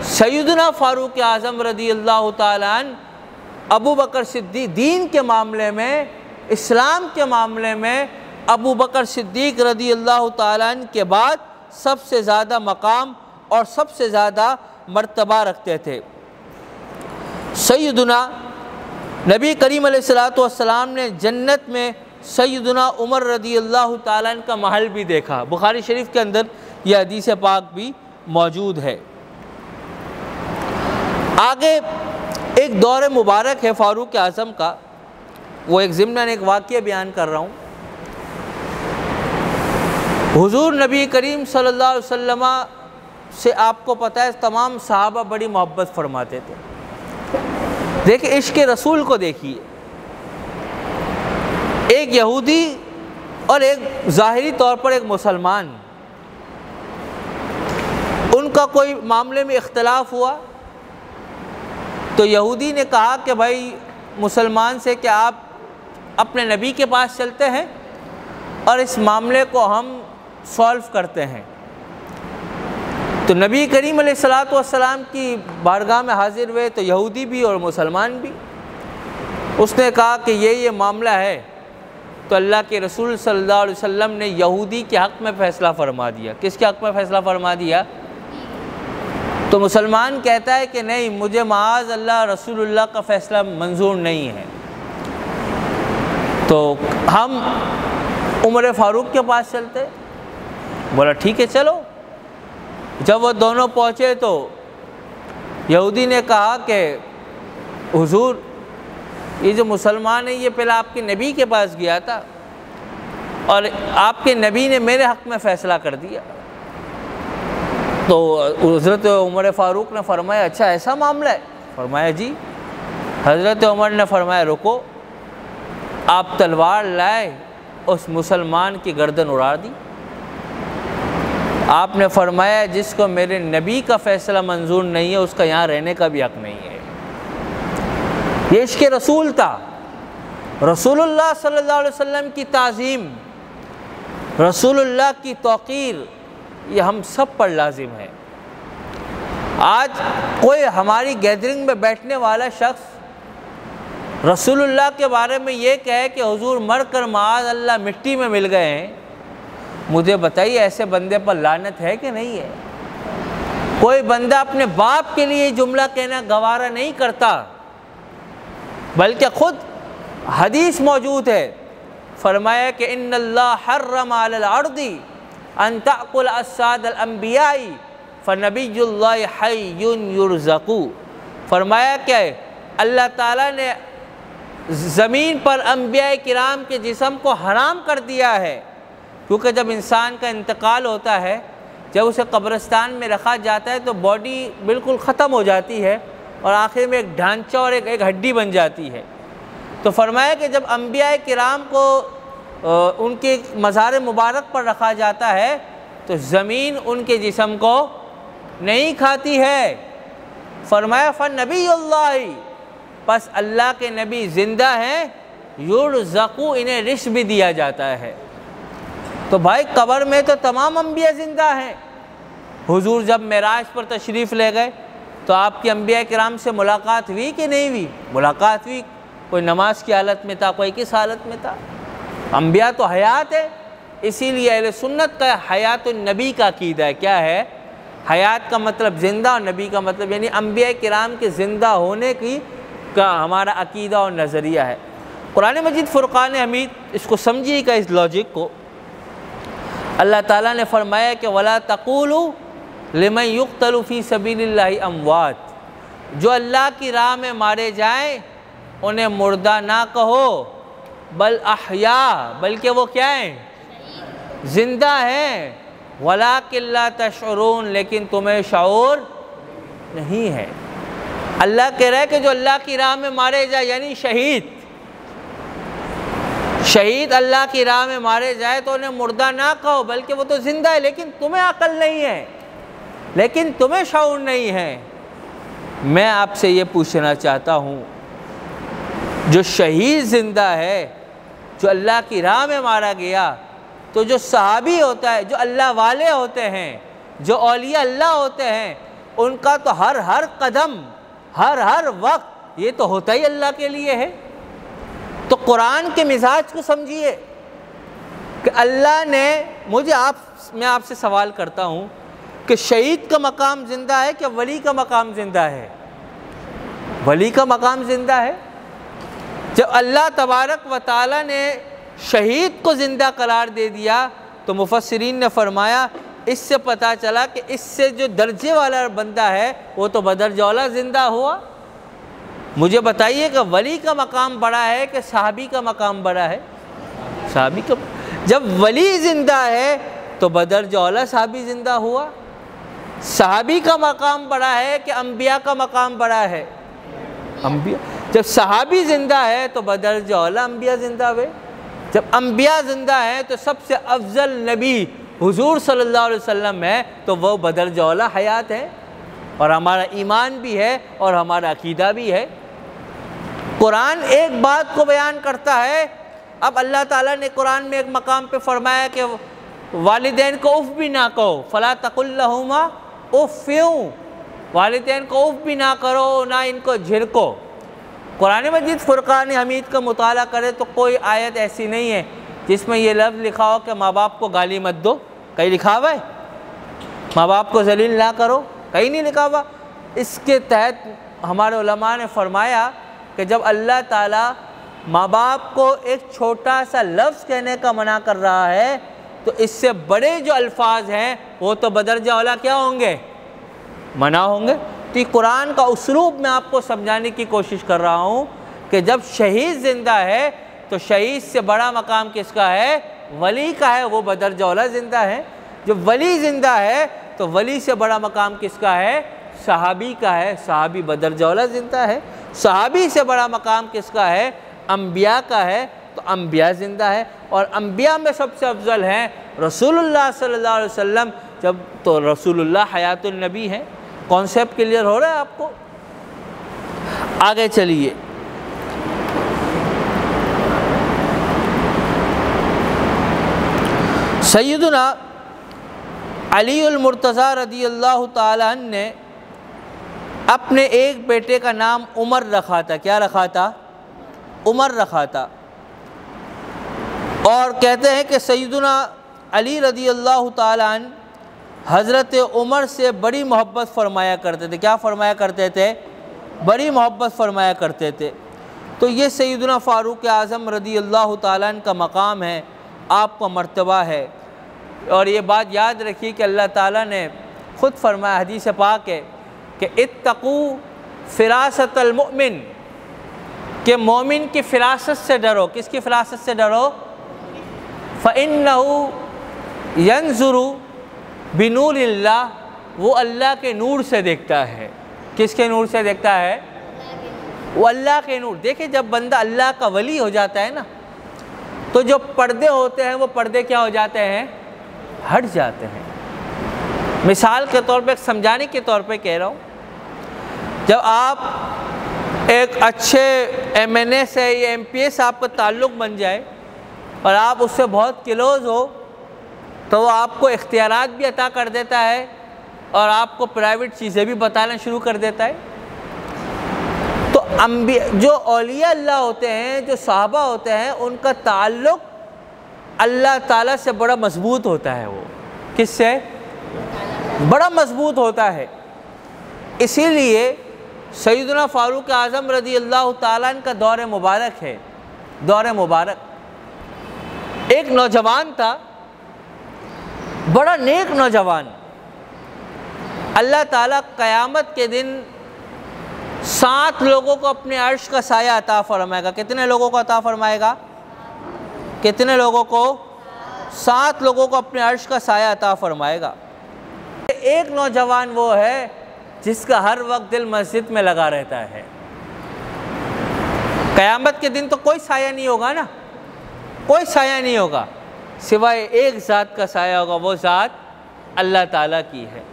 सैयदुना फ़ारूक आज़म रज़ियल्लाहु ताला अन्हु अबू बकर सिद्दीक़ दीन के मामले में, इस्लाम के मामले में अबू बकर सिद्दीक़ रज़ियल्लाहु ताला अन्हु के बाद सबसे ज़्यादा मकाम और सबसे ज़्यादा मर्तबा रखते थे। सैयदुना नबी करीम अलैहिस्सलातु वस्सलाम ने जन्नत में सैयदुना उमर रज़ियल्लाहु ताला अन्हु का महल भी देखा। बुखारी शरीफ के अंदर यह हदीस पाक भी मौजूद है। आगे एक दौर मुबारक है फ़ारूक आज़म का, वो एक ज़िम्नन एक वाक़या बयान कर रहा हूँ। हुज़ूर नबी करीम सल्लल्लाहु अलैहि वसल्लम से आपको पता है तमाम सहाबा बड़ी मोहब्बत फरमाते थे। देखिए इश्क़ रसूल को देखिए, एक यहूदी और एक ज़ाहिरी तौर पर एक मुसलमान, उनका कोई मामले में इख्तलाफ हुआ तो यहूदी ने कहा कि भाई मुसलमान से कि आप अपने नबी के पास चलते हैं और इस मामले को हम सॉल्व करते हैं। तो नबी करीम अलैहिस्सलातु वस्सलाम की बारगाह में हाजिर हुए तो यहूदी भी और मुसलमान भी। उसने कहा कि ये मामला है। तो अल्लाह के रसूल सल्लल्लाहु अलैहि वसल्लम ने यहूदी के हक़ में फ़ैसला फरमा दिया। किसके हक़ में फ़ैसला फरमा दिया? तो मुसलमान कहता है कि नहीं, मुझे माज़ अल्लाह रसूलुल्लाह का फ़ैसला मंजूर नहीं है। तो हम उमर फ़ारूक के पास चलते। बोला ठीक है चलो। जब वो दोनों पहुँचे तो यहूदी ने कहा कि हुजूर, ये जो मुसलमान है ये पहले आपके नबी के पास गया था और आपके नबी ने मेरे हक़ में फ़ैसला कर दिया। तो हज़रत उमर फ़ारूक ने फरमाया, अच्छा ऐसा मामला है? फरमाया जी। हज़रत उमर ने फरमाया रुको। आप तलवार लाए, उस मुसलमान की गर्दन उड़ा दी। आपने फरमाया जिसको मेरे नबी का फ़ैसला मंजूर नहीं है उसका यहाँ रहने का भी हक़ नहीं है। ये इश्क़ रसूल था। रसूलुल्लाह सल्लल्लाहु अलैहि वसल्लम की ताज़ीम, रसूलुल्लाह की तौक़ीर, ये हम सब पर लाजिम है। आज कोई हमारी गैदरिंग में बैठने वाला शख्स रसूलुल्लाह के बारे में ये कहे कि हुजूर मर कर माज़ अल्लाह मिट्टी में मिल गए हैं, मुझे बताइए ऐसे बंदे पर लानत है कि नहीं है? कोई बंदा अपने बाप के लिए जुमला कहना गवारा नहीं करता, बल्कि ख़ुद हदीस मौजूद है, फरमाया कि इन्नल्लाह हर्रम अलल अर्दी अन ताकुल असादल अंबियाई फनबियुल्लाहि हय्युन युरज़क़ु। फरमाया क्या है, अल्लाह ताला ने ज़मीन पर अंबिया किराम के जिस्म को हराम कर दिया है, क्योंकि जब इंसान का इंतकाल होता है, जब उसे कब्रिस्तान में रखा जाता है तो बॉडी बिल्कुल ख़त्म हो जाती है और आखिर में एक ढांचा और एक हड्डी बन जाती है। तो फरमाया कि जब अंबिया किराम को उनके मज़ार मुबारक पर रखा जाता है तो ज़मीन उनके जिस्म को नहीं खाती है। फरमाया फ़नबियुल्लाहि, बस अल्लाह के नबी ज़िंदा हैं, युरज़क़ु, इन्हें रिज़्क़ भी दिया जाता है। तो भाई कब्र में तो तमाम अंबिया ज़िंदा हैं। हुजूर जब मेराज पर तशरीफ़ ले गए तो आपकी अंबिया किराम से मुलाकात हुई कि नहीं हुई? मुलाकात हुई। कोई नमाज की हालत में था, कोई किस हालत में था। अंबिया तो हयात है, इसीलिए अहले सुन्नत का हयात नबी का अक़ीदा है। क्या है? हयात का मतलब ज़िंदा और नबी का मतलब यानी अंबिया किराम के ज़िंदा होने की का हमारा अक़ीदा और नज़रिया है। कुरान मजीद फ़ुरक़ान हमीद, इसको समझिएगा इस लॉजिक को। अल्लाह ताला ने फरमाया कि वला तक़ूलू लिमन युक़तलु फ़ी सबीलिल्लाहि अमवात, जो अल्लाह की राह में मारे जाएँ उन्हें मुर्दा ना कहो, बल अहया, बल्कि वो क्या हैं? ज़िंदा हैं। वलाकिन ला तशऊरून, लेकिन तुम्हें शऊर नहीं है। अल्लाह कह रहा है कि जो अल्लाह की राह में मारे जाए यानी शहीद, शहीद अल्लाह की राह में मारे जाए तो उन्हें मुर्दा ना कहो, बल्कि वो तो जिंदा है, लेकिन तुम्हें अकल नहीं है, लेकिन तुम्हें शऊर नहीं है। मैं आपसे ये पूछना चाहता हूँ, जो शहीद ज़िंदा है, जो अल्लाह की राह में मारा गया, तो जो सहाबी होता है, जो अल्लाह वाले होते हैं, जो औलिया अल्लाह होते हैं, उनका तो हर कदम, हर वक्त ये तो होता ही अल्लाह के लिए है। तो कुरान के मिजाज को समझिए कि अल्लाह ने मैं आपसे सवाल करता हूँ कि शहीद का मकाम ज़िंदा है क्या वली का मकाम ज़िंदा है? वली का मकाम ज़िंदा है। जब अल्लाह तबारक व तआला ने शहीद को ज़िंदा करार दे दिया तो मुफस्सिरीन ने फरमाया इससे पता चला कि इससे जो दर्जे वाला बंदा है वो तो बदर औला ज़िंदा हुआ। मुझे बताइए कि वली का मकाम बड़ा है कि सहाबी का मकाम बड़ा है? सहाबी का। जब वली ज़िंदा है तो बदर औला सहाबी ज़िंदा हुआ। सहाबी का मकाम बड़ा है कि अम्बिया का मकाम बड़ा है? अम्बिया। जब सहाबी ज़िंदा है तो बदर औला अम्बिया ज़िंदा हुए। जब अम्बिया ज़िंदा है तो सबसे अफजल नबी हुजूर सल्लल्लाहु अलैहि वसल्लम है, तो वो बदर औला हयात है, और हमारा ईमान भी है और हमारा अकीदा भी है। कुरान एक बात को बयान करता है। अब अल्लाह ताला ने कुरान में एक मकाम पे फरमाया कि वालिदैन को उफ़ भी ना कहो, फ़ला तक़ुल लहुमा उफ़्फ़िन, वालिदैन को उफ़ भी ना करो, ना इनको झिड़को। कुरान मजीद फ़ुरक़ान हमीद का मुताला करे तो कोई आयत ऐसी नहीं है जिसमें ये लफ्ज़ लिखा हो कि माँ बाप को गाली मत दो। कहीं लिखा हुआ है? माँ बाप को ज़लील ना करो, कहीं नहीं लिखा हुआ। इसके तहत हमारे उलमा ने फरमाया कि जब अल्लाह ताला माँ बाप को एक छोटा सा लफ्ज़ कहने का मना कर रहा है तो इससे बड़े जो अल्फाज हैं वो तो बदर औला क्या होंगे? मना होंगे। तो कुरान का उसलूब मैं आपको समझाने की कोशिश कर रहा हूँ कि जब शहीद ज़िंदा है तो शहीद से बड़ा मकाम किसका है? वली का है, वो बदर औला ज़िंदा है। जब वली ज़िंदा है तो वली से बड़ा मकाम किसका है? सहाबी का है, सहाबी बदर औला ज़िंदा है। सहाबी से बड़ा मकाम किसका है? अम्बिया का है, तो अम्बिया ज़िंदा है। और अम्बिया में सबसे अफजल हैं रसूलुल्लाह सल्लल्लाहु अलैहि वसल्लम। जब तो रसूलुल्लाह हयातुन नबी हैं। कॉन्सेप्ट क्लियर हो रहा है आपको? आगे चलिए। सैयदना अलीउल मुर्तज़ा रज़ियल्लाहु ताला अन्हु ने अपने एक बेटे का नाम उमर रखा था। क्या रखा था? उमर रखा था। और कहते हैं कि सैयदना अली रज़ियल्लाहु ताला अन्हु हज़रत उमर से बड़ी मोहब्बत फरमाया करते थे। क्या फरमाया करते थे? बड़ी मोहब्बत फरमाया करते थे। तो ये सैयदना फ़ारूक आज़म रज़ियल्लाहु ताला अन्हु का मकाम है, आपका मर्तबा है। और ये बात याद रखिए कि अल्लाह ताला ने ख़ुद फरमाया, हदीस पाक है कि इत्तक़ू फ़िरासतल मुमिन, कि मोमिन की फ़िरासत से डरो। किसकी फ़िरासत से डरो? फ़इन्नहु यंज़ुरु बिनूरिल्लाह, वो अल्लाह के नूर से देखता है। किसके नूर से देखता है? वो अल्लाह के नूर। देखिए जब बंदा अल्लाह का वली हो जाता है ना, तो जो पर्दे होते हैं वो पर्दे क्या हो जाते हैं? हट जाते हैं। मिसाल के तौर पे, समझाने के तौर पे कह रहा हूँ, जब आप एक अच्छे MNA से या MPS आपका ताल्लुक़ बन जाए और आप उससे बहुत क्लोज़ हो तो वो आपको इख्तियारात भी अता कर देता है और आपको प्राइवेट चीज़ें भी बताना शुरू कर देता है। तो जो औलिया अल्लाह होते हैं, जो सहाबा होते हैं, उनका ताल्लुक़ अल्लाह ताला से बड़ा मजबूत होता है। वो किससे? बड़ा मजबूत होता है। इसीलिए सैयदना फ़ारूक आज़म रज़ियल्लाहु ताला अन्हु का दौर मुबारक है। दौर मुबारक। एक नौजवान था, बड़ा नेक नौजवान। अल्लाह ताला क़यामत के दिन 7 लोगों को अपने अर्श का साया अता फरमाएगा। कितने लोगों को अता फरमाएगा? कितने लोगों को? 7 लोगों को अपने अर्श का साया अता फरमाएगा। एक नौजवान वो है जिसका हर वक्त दिल मस्जिद में लगा रहता है। क़यामत के दिन तो कोई साया नहीं होगा ना, कोई साया नहीं होगा, सिवाय एक ज़ात का साया होगा, वो ज़ात अल्लाह ताला की है।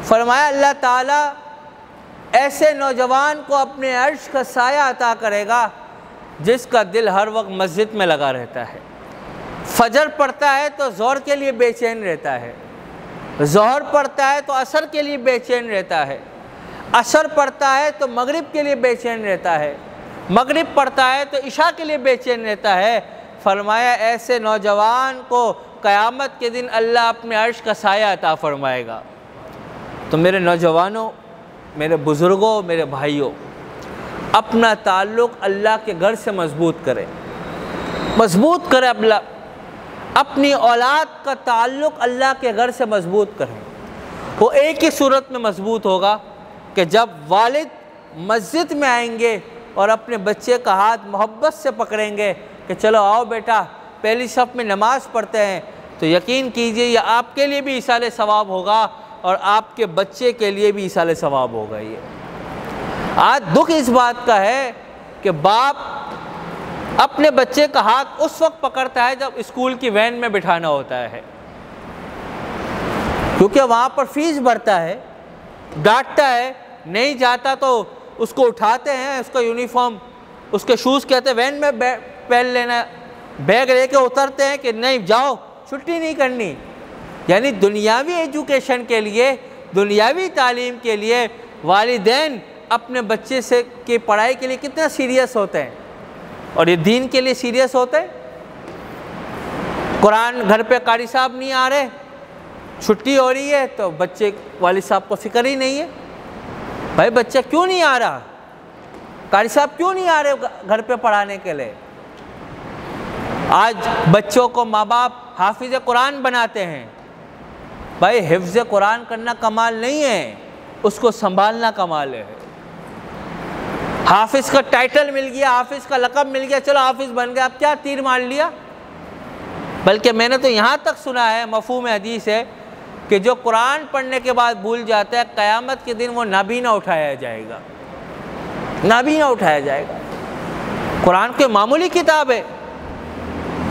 फरमाया अल्लाह ताला ऐसे नौजवान को अपने अर्श का साया अता करेगा जिसका दिल हर वक्त मस्जिद में लगा रहता है। फजर पढ़ता है तो ज़ोहर के लिए बेचैन रहता है, ज़ोहर पढ़ता है तो असर के लिए बेचैन रहता है, असर पढ़ता है तो मगरिब के लिए बेचैन रहता है, मगरिब पढ़ता है तो इशा के लिए बेचैन रहता है। फरमाया ऐसे नौजवान को क़यामत के दिन अल्लाह अपने अर्श का साया अता फरमाएगा। तो मेरे नौजवानों, मेरे बुज़ुर्गों, मेरे भाइयों, अपना ताल्लुक़ अल्लाह के घर से मजबूत करें, मजबूत करें। अपनी औलाद का ताल्लुक़ अल्लाह के घर से मजबूत करें। वो एक ही सूरत में मजबूत होगा कि जब वालिद मस्जिद में आएंगे और अपने बच्चे का हाथ मोहब्बत से पकड़ेंगे कि चलो आओ बेटा पहली सफ़ में नमाज़ पढ़ते हैं, तो यकीन कीजिए यह आपके लिए भी इसाले सवाब होगा और आपके बच्चे के लिए भी इसाले सवाब होगा। ये आज दुख इस बात का है कि बाप अपने बच्चे का हाथ उस वक्त पकड़ता है जब स्कूल की वैन में बिठाना होता है, क्योंकि वहाँ पर फीस भरता है, डांटता है, नहीं जाता तो उसको उठाते हैं, उसका यूनिफॉर्म, उसके शूज़ कहते हैं वैन में पहन लेना, बैग लेके उतरते हैं कि नहीं जाओ छुट्टी नहीं करनी। यानी दुनियावी एजुकेशन के लिए, दुनियावी तालीम के लिए वालिदैन अपने बच्चे से की पढ़ाई के लिए कितना सीरियस होते हैं, और ये दीन के लिए सीरियस होते हैं। कुरान घर पे कारी साहब नहीं आ रहे, छुट्टी हो रही है तो बच्चे वालिद साहब को फिक्र ही नहीं है, भाई बच्चा क्यों नहीं आ रहा, कारी साहब क्यों नहीं आ रहे घर पे पढ़ाने के लिए। आज बच्चों को माँ बाप हाफिज़ कुरान बनाते हैं। भाई हिफ्ज़ कुरान करना कमाल नहीं है, उसको संभालना कमाल है। हाफिज़ का टाइटल मिल गया, हाफिज़ का लक़ब मिल गया, चलो हाफिज़ बन गया, अब क्या तीर मार लिया। बल्कि मैंने तो यहाँ तक सुना है, मफ़हूम हदीस है कि जो कुरान पढ़ने के बाद भूल जाता है, क़यामत के दिन वो नाबीना उठाया जाएगा, नाबीना उठाया जाएगा। कुरान के मामूली किताब है,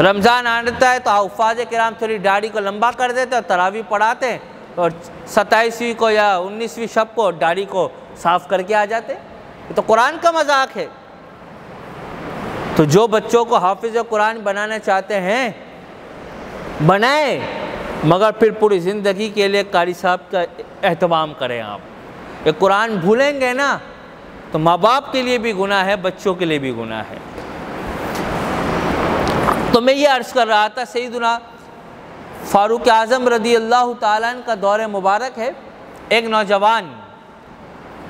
रमज़ान आता है तो हुफ़ाज़ किराम थोड़ी दाढ़ी को लंबा कर देते हैं, तरावी पढ़ाते हैं और 27वीं को या 19वीं शब को दाढ़ी को साफ़ करके आ जाते हैं। ये तो कुरान का मजाक है। तो जो बच्चों को हाफिज़ कुरान बनाना चाहते हैं बनाए, मगर फिर पूरी ज़िंदगी के लिए कारी साहब का एहतमाम करें। आप ये कुरान भूलेंगे ना तो माँ बाप के लिए भी गुनाह है, बच्चों के लिए भी गुनाह है। तो मैं ये अर्ज़ कर रहा था, सैयदना फ़ारूक आज़म रदी अल्लाह ताला अन्हु का दौर मुबारक है। एक नौजवान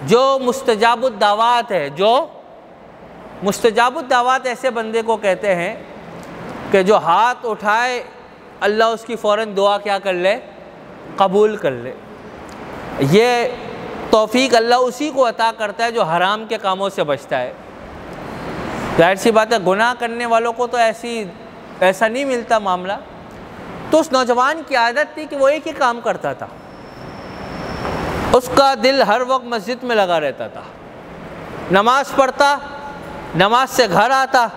जो मुस्तजाबुद दावात है, जो मुस्तजाबुद दावात ऐसे बंदे को कहते हैं कि जो हाथ उठाए अल्लाह उसकी फ़ौरन दुआ क्या कर ले, कबूल कर ले। ये तौफ़ीक अल्लाह उसी को अता करता है जो हराम के कामों से बचता है। जाहिर सी बात है, गुनाह करने वालों को तो ऐसा नहीं मिलता मामला। तो उस नौजवान की आदत थी कि वो एक ही काम करता था, उसका दिल हर वक्त मस्जिद में लगा रहता था, नमाज़ पढ़ता, नमाज से घर आता,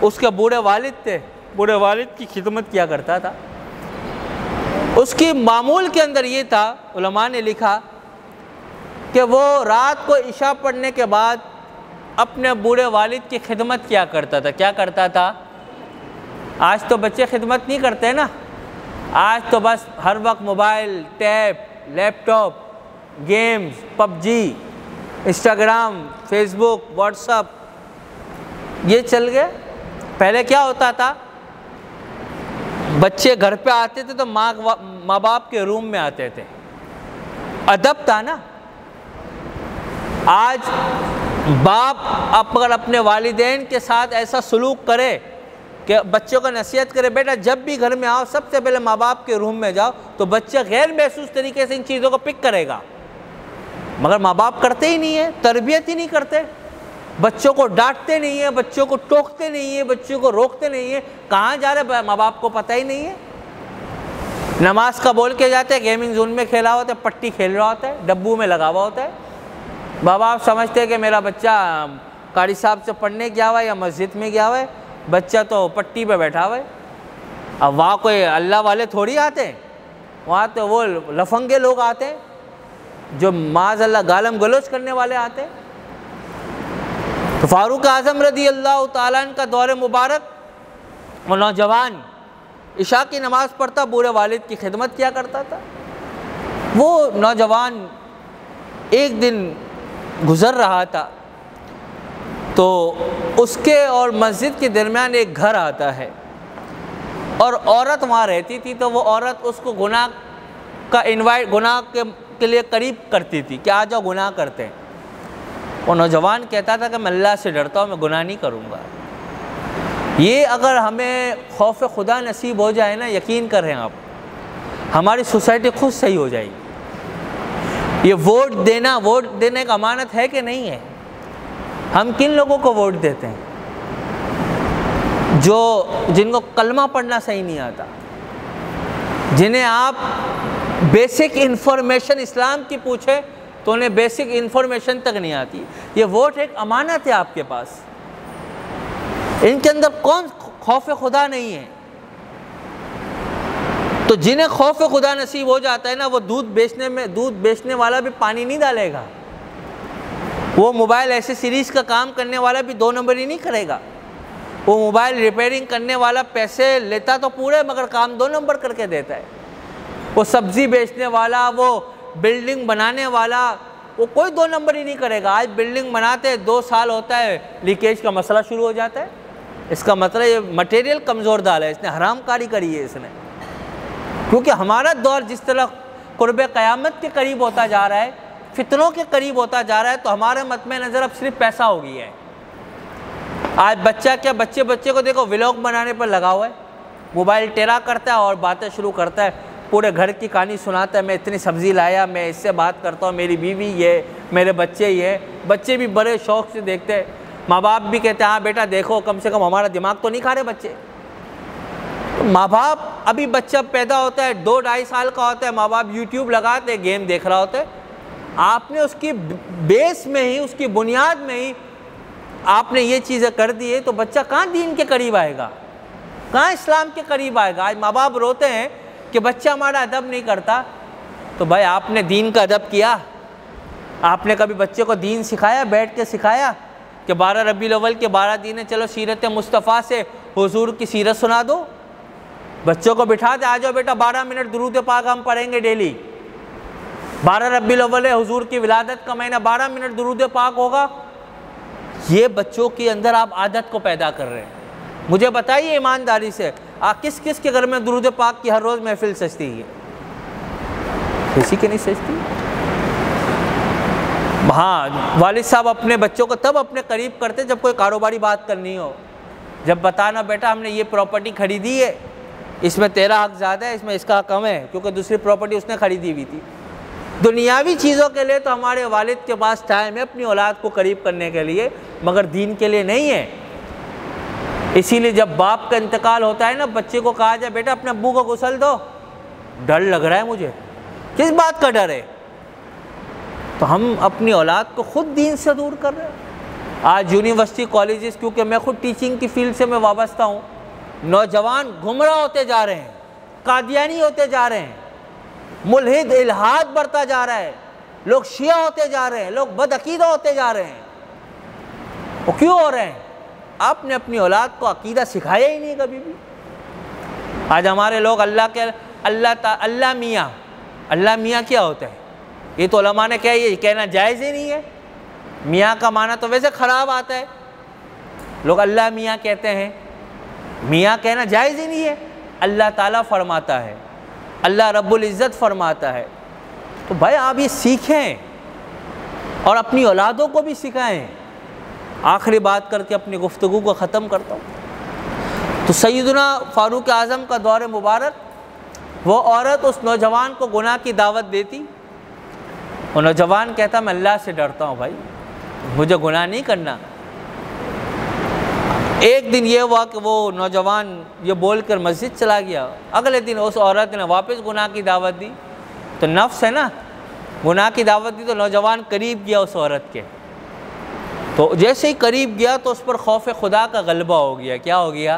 उसके बूढ़े वालिद थे, बूढ़े वालिद की खिदमत किया करता था। उसकी मामूल के अंदर ये था, उलमा ने लिखा कि वो रात को इशा पढ़ने के बाद अपने बूढ़े वालिद की खिदमत किया करता था। क्या करता था? आज तो बच्चे खिदमत नहीं करते ना, आज तो बस हर वक्त mobile, tab, laptop, games, PUBG, Instagram, Facebook, WhatsApp ये चल गए। पहले क्या होता था, बच्चे घर पे आते थे तो माँ बाप के रूम में आते थे, अदब था ना। आज बाप अगर अपने वालिदैन के साथ ऐसा सलूक करे कि बच्चों को नसीहत करे, बेटा जब भी घर में आओ सबसे पहले माँ बाप के रूम में जाओ, तो बच्चा गैर महसूस तरीके से इन चीज़ों को पिक करेगा। मगर माँ बाप करते ही नहीं है, तरबियत ही नहीं करते, बच्चों को डांटते नहीं है, बच्चों को टोकते नहीं है, बच्चों को रोकते नहीं है। कहाँ जा रहे माँ बाप को पता ही नहीं है। नमाज का बोल के जाते हैं, गेमिंग जोन में खेला होता है, पट्टी खेल रहा होता है, डब्बू में लगा हुआ होता है। माँ बाप समझते हैं कि मेरा बच्चा कारी साहब से पढ़ने गया हुआ है या मस्जिद में गया हुआ है, बच्चा तो पट्टी पे बैठा हुआ है। अब वहाँ कोई अल्लाह वाले थोड़ी आते हैं, वहाँ तो वो लफंगे लोग आते हैं जो माज़अल्लाह गालम गलोच करने वाले आते हैं। तो फ़ारूक आज़म रज़ी अल्लाह ताला अन्हु का दौर मुबारक, वो नौजवान इशा की नमाज़ पढ़ता, बूढ़े वालिद की खिदमत किया करता था। वो नौजवान एक दिन गुज़र रहा था तो उसके और मस्जिद के दरमियान एक घर आता है और औरत वहाँ रहती थी। तो वो औरत उसको गुनाह का इनवाइट, गुनाह के लिए करीब करती थी कि आ जाओ गुनाह करते हैं। वो नौजवान कहता था कि मैं अल्लाह से डरता हूँ, मैं गुनाह नहीं करूँगा। ये अगर हमें खौफ खुदा नसीब हो जाए ना, यकीन करें आप, हमारी सोसाइटी खुद सही हो जाएगी। ये वोट देने का अमानत है कि नहीं है? हम किन लोगों को वोट देते हैं? जिनको कलमा पढ़ना सही नहीं आता, जिन्हें आप बेसिक इन्फॉर्मेशन इस्लाम की पूछे तो उन्हें बेसिक इन्फॉर्मेशन तक नहीं आती। ये वोट एक अमानत है आपके पास, इनके अंदर कौन खौफ खुदा नहीं है? तो जिन्हें खौफ खुदा नसीब हो जाता है ना, वो दूध बेचने वाला भी पानी नहीं डालेगा, वो मोबाइल एसेसरीज़ का काम करने वाला भी 2 नंबर ही नहीं करेगा, वो मोबाइल रिपेयरिंग करने वाला पैसे लेता तो पूरे मगर काम 2 नंबर करके देता है, वो सब्ज़ी बेचने वाला, वो बिल्डिंग बनाने वाला, वो कोई 2 नंबर ही नहीं करेगा। आज बिल्डिंग बनाते 2 साल होता है, लीकेज का मसला शुरू हो जाता है। इसका मतलब ये मटेरियल कमज़ोर डाला है, इसने हरामकारी करी है इसने। क्योंकि हमारा दौर जिस तरह कुर्ब क़यामत के करीब होता जा रहा है, फितनों के करीब होता जा रहा है, तो हमारे मत में नज़र अब सिर्फ पैसा हो गया है। आज बच्चा क्या, बच्चे को देखो व्लॉग बनाने पर लगा हुआ है, मोबाइल टेरा करता है और बातें शुरू करता है, पूरे घर की कहानी सुनाता है, मैं इतनी सब्ज़ी लाया, मैं इससे बात करता हूँ, मेरी बीवी ये, मेरे बच्चे ये। बच्चे भी बड़े शौक़ से देखते हैं, माँ बाप भी कहते हैं हाँ बेटा देखो, कम से कम हमारा दिमाग तो नहीं खा रहे बच्चे। तो माँ बाप, अभी बच्चा पैदा होता है 2-2.5 साल का होता है, माँ बाप यूट्यूब लगाते हैं, गेम देख रहा होता है। आपने उसकी बेस में ही, उसकी बुनियाद में ही आपने ये चीज़ें कर दी है, तो बच्चा कहाँ दीन के करीब आएगा, कहाँ इस्लाम के करीब आएगा? आज माँ बाप रोते हैं कि बच्चा हमारा अदब नहीं करता। तो भाई आपने दीन का अदब किया? आपने कभी बच्चे को दीन सिखाया, बैठ के सिखाया कि 12 रबीउल अव्वल के 12 दिन है, चलो सीरत मुस्तफ़ा से हुजूर की सीरत सुना दो? बच्चों को बिठा दे, आ जाओ बेटा 12 मिनट दुरूद पाक हम पढ़ेंगे डेली। 12 रबीउल अव्वल है, हुजूर की विलादत का महीना, 12 मिनट दुरूद पाक होगा। ये बच्चों के अंदर आप आदत को पैदा कर रहे हैं। मुझे बताइए ईमानदारी से, किस किस के घर में दुरूद पाक की हर रोज़ महफिल सजती है? किसी के नहीं सजती। हाँ, वालिद साहब अपने बच्चों को तब अपने करीब करते जब कोई कारोबारी बात करनी हो, जब बताना बेटा हमने ये प्रॉपर्टी खरीदी है, इसमें तेरा हक ज़्यादा है, इसमें इसका हक कम है, क्योंकि दूसरी प्रॉपर्टी उसने खरीदी हुई थी। दुनियावी चीज़ों के लिए तो हमारे वालिद के पास टाइम है अपनी औलाद को करीब करने के लिए, मगर दीन के लिए नहीं है। इसीलिए जब बाप का इंतकाल होता है ना, बच्चे को कहा जाए बेटा अपने अब्बू को गुस्ल दो, डर लग रहा है मुझे। किस बात का डर है? तो हम अपनी औलाद को खुद दीन से दूर कर रहे हैं। आज यूनिवर्सिटी कॉलेजेस, क्योंकि मैं खुद टीचिंग की फील्ड से मैं वाबस्ता हूँ, नौजवान गुमराह होते जा रहे हैं, कादियानी होते जा रहे हैं, मुल्हिद इल्हाद बढ़ता जा रहा है, लोग शिया होते जा रहे हैं, लोग बदअकीदा होते जा रहे हैं। वो क्यों हो रहे हैं? आपने अपनी औलाद को अकीदा सिखाया ही नहीं कभी भी। आज हमारे लोग अल्लाह मियाँ क्या होता है? ये तो उलमा ने कहा, ये कहना जायज़ ही नहीं है। मियाँ का माना तो वैसे ख़राब आता है, लोग अल्लाह मियाँ कहते हैं, मियाँ कहना जायज़ ही नहीं है। अल्लाह ताला फरमाता है, अल्लाह रब्बुल इज़्ज़त फरमाता है। तो भाई आप ये सीखें और अपनी औलादों को भी सिखाएं। आखिरी बात करके अपनी गुफ्तगू को ख़त्म करता हूँ। तो सैयदना फ़ारूक आज़म का दौर मुबारक, वो औरत उस नौजवान को गुनाह की दावत देती, वो नौजवान कहता मैं अल्लाह से डरता हूँ भाई, मुझे गुनाह नहीं करना। एक दिन ये हुआ कि वो नौजवान ये बोल कर मस्जिद चला गया। अगले दिन उस औरत ने वापस गुनाह की दावत दी। तो नफ्स है ना, गुनाह की दावत दी तो नौजवान करीब गया उस औरत के। तो जैसे ही करीब गया तो उस पर खौफ खुदा का गलबा हो गया। क्या हो गया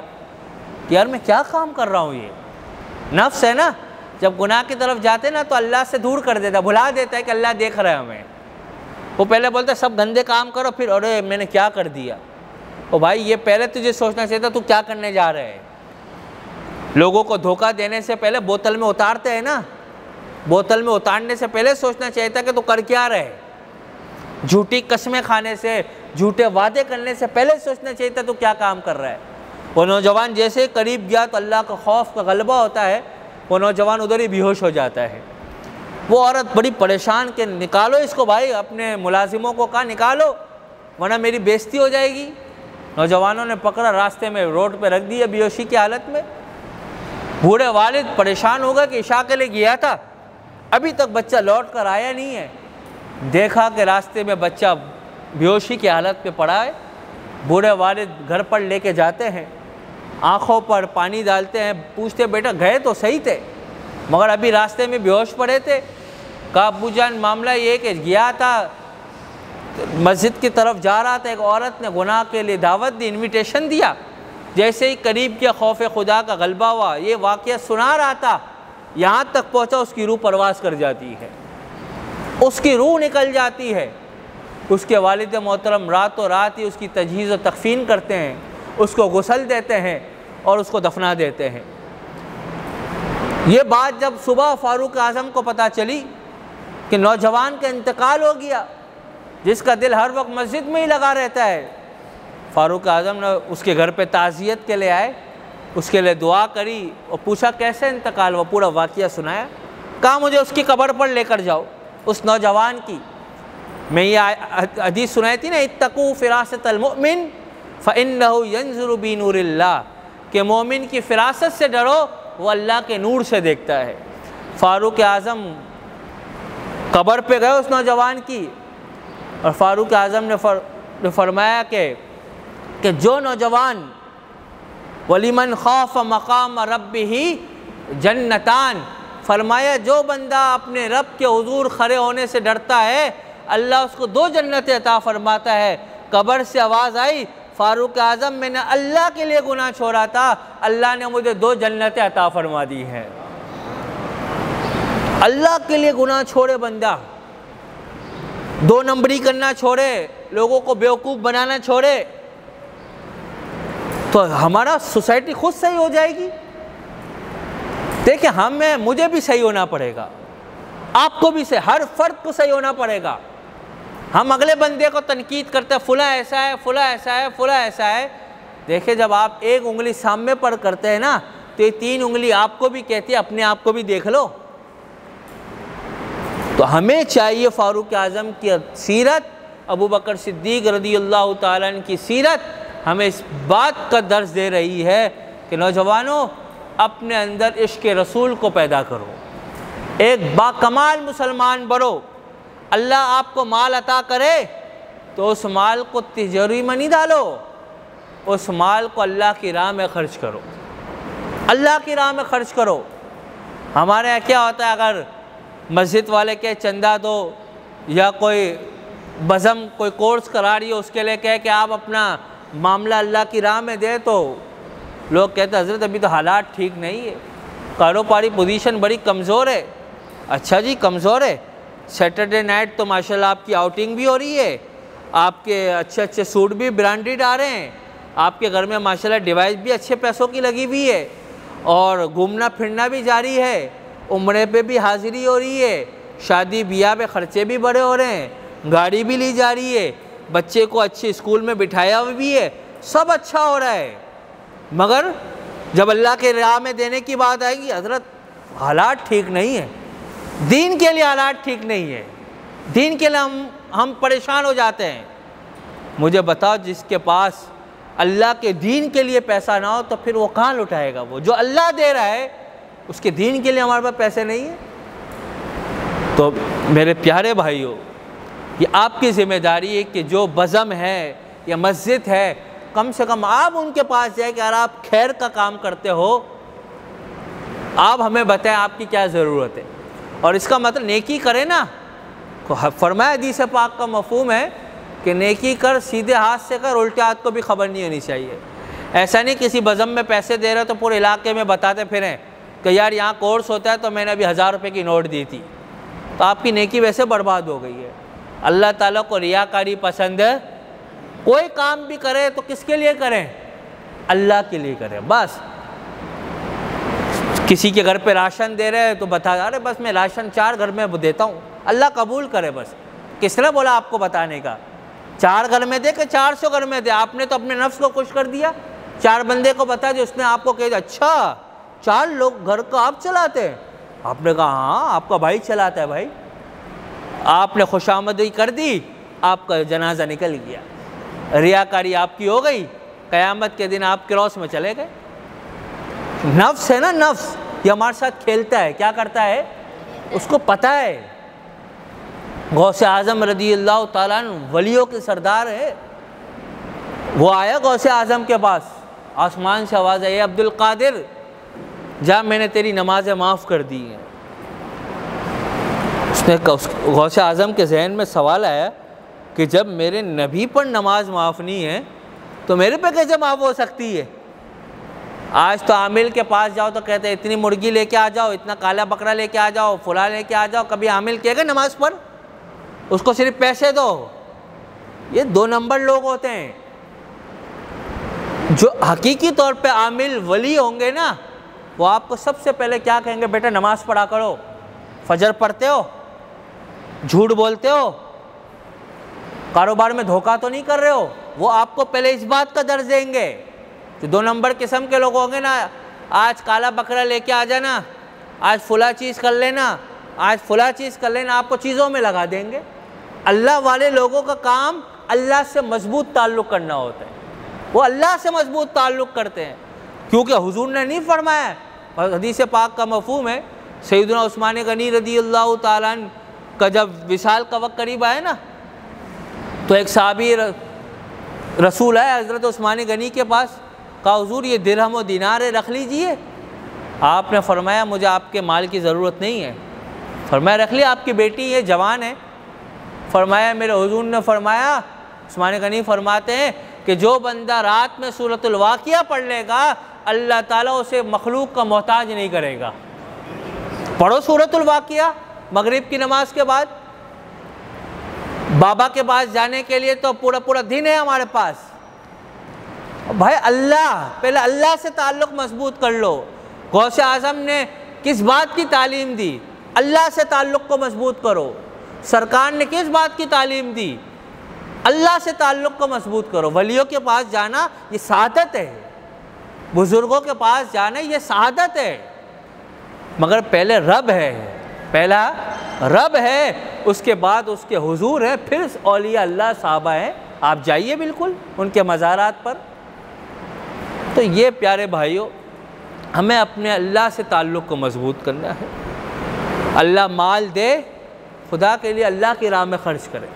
कि यार मैं क्या काम कर रहा हूँ, ये नफ्स है ना, जब गुनाह की तरफ जाते ना तो अल्लाह से दूर कर देता, भुला देता है कि अल्लाह देख रहा है हमें। वो पहले बोलता है सब गंदे काम करो, फिर अरे मैंने क्या कर दिया। ओ भाई ये पहले तुझे सोचना चाहिए था तू क्या करने जा रहे है। लोगों को धोखा देने से पहले बोतल में उतारते हैं ना, बोतल में उतारने से पहले सोचना चाहिए था कि तू कर क्या रहे। झूठी कस्में खाने से, झूठे वादे करने से पहले सोचना चाहिए था तू क्या काम कर रहा है। वो नौजवान जैसे करीब गया तो अल्लाह का खौफ का गलबा होता है, वो नौजवान उधर ही बेहोश हो जाता है। वो औरत बड़ी परेशान के निकालो इसको भाई, अपने मुलाजिमों को कहा निकालो वरना मेरी बेइज्जती हो जाएगी। नौजवानों ने पकड़ा, रास्ते में रोड पे रख दिया बेहोशी की हालत में। बूढ़े वालिद परेशान हो गए कि इशा के लिए गया था, अभी तक बच्चा लौट कर आया नहीं है। देखा कि रास्ते में बच्चा बेहोशी की हालत में पड़ा है। बूढ़े वालिद घर पर लेके जाते हैं, आँखों पर पानी डालते हैं, पूछते बेटा गए तो सही थे मगर अभी रास्ते में बेहोश पड़े थे। कहा अब्बूजान मामला ये कि गया था, मस्जिद की तरफ जा रहा था, एक औरत ने गुनाह के लिए दावत दी, इनविटेशन दिया। जैसे ही करीब किया खौफ खुदा का गलबा हुआ, ये वाक़या सुना रहा था, यहाँ तक पहुँचा उसकी रूह परवास कर जाती है, उसकी रूह निकल जाती है। उसके वालिद मोहतरम रातों रात ही उसकी तजहीज़ व तकफ़ीन करते हैं, उसको गुस्ल देते हैं और उसको दफना देते हैं। ये बात जब सुबह फ़ारूक आज़म को पता चली कि नौजवान का इंतकाल हो गया, जिसका दिल हर वक्त मस्जिद में ही लगा रहता है, फ़ारूक आज़म ने उसके घर पे ताज़ियत के लिए आए, उसके लिए दुआ करी और पूछा कैसे इंतकाल हुआ, पूरा वाक़या सुनाया। कहा मुझे उसकी कब्र पर लेकर जाओ, उस नौजवान की। मैं ये हदीस सुनाई थी ना, इत्तकू फ़िरासतल मुमिन फ़इन्नहु यंज़ुरु बिनूरिल्लाह, कि मोमिन की फ़िरासत से डरो, वो अल्लाह के नूर से देखता है। फ़ारूक आज़म कब्र पे गए उस नौजवान की और फ़ारूक आज़म ने फरमाया कि जो नौजवान वलिमन खौफ मकाम रब्बिही जन्नतान, फरमाया जो बंदा अपने रब के हुजूर खड़े होने से डरता है अल्लाह उसको 2 जन्नतें अता फरमाता है। कब्र से आवाज़ आई फ़ारूक आज़म मैंने अल्लाह के लिए गुनाह छोड़ा था, अल्लाह ने मुझे 2 जन्नतें अता फरमा दी हैं। अल्लाह के लिए गुनाह छोड़े बंदा, 2 नंबरी करना छोड़े, लोगों को बेवकूफ़ बनाना छोड़े, तो हमारा सोसाइटी खुद सही हो जाएगी। देखिए मुझे भी सही होना पड़ेगा, आपको भी सही, हर फर्द को सही होना पड़ेगा। हम अगले बंदे को तनकीद करते हैं फुला ऐसा है, फुला ऐसा है, फुला ऐसा है। देखिए जब आप 1 उंगली सामने पर करते हैं ना तो ये 3 उंगली आपको भी कहती है अपने आप को भी देख लो। तो हमें चाहिए फ़ारूक आज़म की सीरत, अबू बकर सिद्दीक़ रज़ियल्लाहु ताला अन्हु की सीरत हमें इस बात का दर्स दे रही है कि नौजवानों अपने अंदर इश्क़ रसूल को पैदा करो, एक बाकमाल मुसलमान बनो। अल्लाह आपको माल अता करे तो उस माल को तिजोरी में नहीं डालो, उस माल को अल्लाह की राह में खर्च करो, अल्लाह की राह में खर्च करो। हमारे यहाँ क्या होता है, अगर मस्जिद वाले के चंदा दो या कोई बज़म कोई कोर्स करा रही है उसके लिए कहे कि आप अपना मामला अल्लाह की राह में दे, तो लोग कहते हैं हज़रत अभी तो हालात ठीक नहीं है, कारोबारी पोजीशन बड़ी कमज़ोर है। अच्छा जी कमज़ोर है, सैटरडे नाइट तो माशाल्लाह आपकी आउटिंग भी हो रही है, आपके अच्छे अच्छे सूट भी ब्रांडेड आ रहे हैं, आपके घर में माशाल्लाह डिवाइस भी अच्छे पैसों की लगी हुई है और घूमना फिरना भी जारी है, उम्रे पे भी हाज़िरी हो रही है, शादी ब्याह पे ख़र्चे भी बड़े हो रहे हैं, गाड़ी भी ली जा रही है, बच्चे को अच्छे स्कूल में बिठाया भी है, सब अच्छा हो रहा है। मगर जब अल्लाह के राह में देने की बात आएगी हज़रत हालात ठीक नहीं है, दीन के लिए हालात ठीक नहीं है, दीन के लिए हम परेशान हो जाते हैं। मुझे बताओ जिसके पास अल्लाह के दीन के लिए पैसा ना हो तो फिर वो कहाँ लुटाएगा? वो जो अल्लाह दे रहा है उसके दीन के लिए हमारे पास पैसे नहीं है। तो मेरे प्यारे भाइयों, ये आपकी ज़िम्मेदारी है कि जो बज़म है या मस्जिद है, कम से कम आप उनके पास जाए कि यार आप खैर का काम करते हो, आप हमें बताएं आपकी क्या ज़रूरत है। और इसका मतलब नेकी करें ना, फरमाया हदीस पाक का मफ़हूम है कि नेकी कर, सीधे हाथ से कर, उल्टे हाथ को भी खबर नहीं होनी चाहिए। ऐसा नहीं किसी बज़म में पैसे दे रहे तो पूरे इलाके में बताते फिरें कि यार यहाँ कोर्स होता है तो मैंने अभी 1000 रुपये की नोट दी थी, तो आपकी नेकी वैसे बर्बाद हो गई है। अल्लाह ताला को रियाकारी पसंद है। कोई काम भी करे तो किसके लिए करें? अल्लाह के लिए करें बस। किसी के घर पे राशन दे रहे हैं तो बता, अरे बस मैं राशन 4 घर में देता हूँ, अल्लाह कबूल करे बस। किसने बोला आपको बताने का? 4 घर में दे के 400 घर में दे। आपने तो अपने नफ्स को खुश कर दिया। 4 बंदे को बता दिया, उसने आपको कह दिया अच्छा 4 लोग घर का आप चलाते हैं। आपने कहा हाँ आपका भाई चलाता है भाई। आपने खुशामदी कर दी, आपका जनाजा निकल गया। रियाकारी आपकी हो गई, क़यामत के दिन आप क्रॉस में चले गए। नफ्स है ना, नफ्स ये हमारे साथ खेलता है। क्या करता है? उसको पता है। गौसे आज़म रज़ी अल्लाह ताला अन्हु वलियों के सरदार है। वो आया गौसे आज़म के पास, आसमान से आवाज़ आई, अब्दुल कादिर जा, मैंने तेरी नमाज़ें माफ़ कर दी हैं। उसने गौसे आज़म के जहन में सवाल आया कि जब मेरे नबी पर नमाज माफ़ नहीं है तो मेरे पे कैसे माफ़ हो सकती है? आज तो आमिल के पास जाओ तो कहते हैं इतनी मुर्गी लेके आ जाओ, इतना काला बकरा लेके आ जाओ, फुला लेके आ जाओ। कभी आमिल कहेगा नमाज पर? उसको सिर्फ पैसे दो। ये 2 नंबर लोग होते हैं। जो हकीकी तौर पे आमिल वली होंगे ना, वो आपको सबसे पहले क्या कहेंगे? बेटा नमाज पढ़ा करो, फजर पढ़ते हो, झूठ बोलते हो, कारोबार में धोखा तो नहीं कर रहे हो। वो आपको पहले इस बात का दर्ज देंगे। जो 2 नंबर किस्म के लोग होंगे ना, आज काला बकरा लेके आ जाना, आज फुला चीज़ कर लेना, आज फुला चीज़ कर लेना, आपको चीज़ों में लगा देंगे। अल्लाह वाले लोगों का काम अल्लाह से मजबूत ताल्लुक़ करना होता है। वो अल्लाह से मजबूत ताल्लुक़ करते हैं, क्योंकि हुजूर ने नहीं फरमाया। हदीस पाक का मफ़हूम है, सैयदना उस्मान गनी रज़ी अल्लाह ताला अन्हु का जब विसाल का वक्त करीब आया ना, तो एक साहबी रसूल आया हज़रत उस्मान गनी के पास, कहा हुजूर ये दिरहम और दिनार है, रख लीजिए। आपने फरमाया मुझे आपके माल की ज़रूरत नहीं है। फरमाया रख लिया, आपकी बेटी है, जवान है। फरमाया मेरे हुजूर ने फरमाया, उस्मान गनी फरमाते हैं कि जो बंदा रात में सूरतुल वाक़िया पढ़ लेगा, अल्लाह ताला उसे मखलूक का मोहताज नहीं करेगा। पढ़ो सूरतुल वाक़िया मगरिब की नमाज के बाद। बाबा के पास जाने के लिए तो पूरा दिन है हमारे पास। भाई अल्लाह, पहले अल्लाह से ताल्लुक़ मजबूत कर लो। गौसे आज़म ने किस बात की तालीम दी? अल्लाह से ताल्लुक़ को मजबूत करो। सरकार ने किस बात की तालीम दी? अल्लाह से ताल्लुक़ को मजबूत करो। वलियों के पास जाना ये सआदत है, बुज़ुर्गों के पास जाना ये सआदत है, मगर पहले रब है, पहला रब है, उसके बाद उसके हुजूर है, फिर औलिया अल्लाह साहबा हैं। आप जाइए बिल्कुल उनके मज़ारात पर। तो ये प्यारे भाइयों, हमें अपने अल्लाह से ताल्लुक़ को मजबूत करना है। अल्लाह माल दे, खुदा के लिए अल्लाह की राह में ख़र्च करे,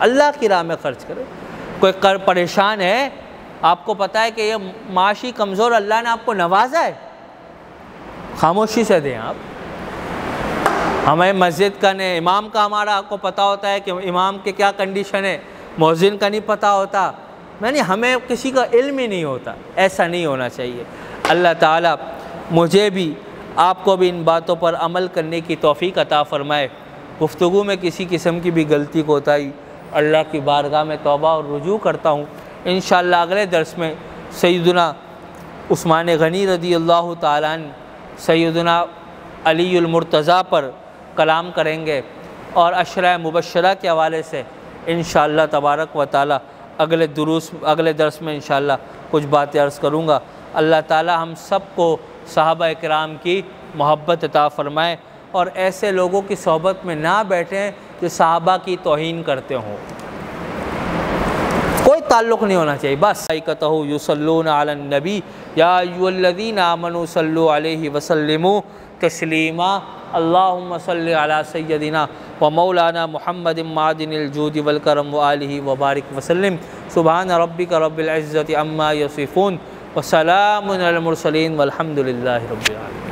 अल्लाह की राह में ख़र्च करे। कोई कर परेशान है, आपको पता है कि ये माशी कमज़ोर, अल्लाह ने आपको नवाजा है, खामोशी से दें आप। हमें मस्जिद का ने इमाम का हमारा आपको पता होता है कि इमाम के क्या कंडीशन है, मौज़िन का नहीं पता होता, यानी हमें किसी का इल्म ही नहीं होता। ऐसा नहीं होना चाहिए। अल्लाह ताला मुझे भी आपको भी इन बातों पर अमल करने की तौफ़ीक़ अता फ़रमाए। गुफ्तगू में किसी किस्म की भी गलती कोताही अल्लाह की बारगाह में तौबा और रुजू करता हूँ। इंशाअल्लाह अगले दर्स में सैयदना उस्मान गनी रज़ी अल्लाह ताला अन्हु सैयदना अलीउल मुर्तज़ा पर कलाम करेंगे और अशरा मुबशरा के हवाले से इंशाअल्लाह तबारक व ताला अगले दर्स में इंशाअल्लाह कुछ बातें अर्ज़ करूँगा। अल्लाह ताला हम सब को सहाबा इकराम की मोहब्बत अता फ़रमाए और ऐसे लोगों की सोहबत में ना बैठें जो सहाबा की तौहीन करते हों। कोई ताल्लुक़ नहीं होना चाहिए। बस कतहु युसल्लूना अलन नबी या अय्युहल्लज़ीना आमनू सल्लु अलैहि वसल्लिमू तस्लीमा। अल्लाहुम्मा सल्लि अला सय्यदिना व मौलाना मुहम्मदिन मादिनिल जूदि वल करम व आलिहि व बारिक वसल्लिम। सुबहान रब्बिका रब्बिल इज़्ज़ति अम्मा यसिफून व सलामुन अलल मुरसलीन वल्हम्दुलिल्लाहि रब्बिल आलमीन।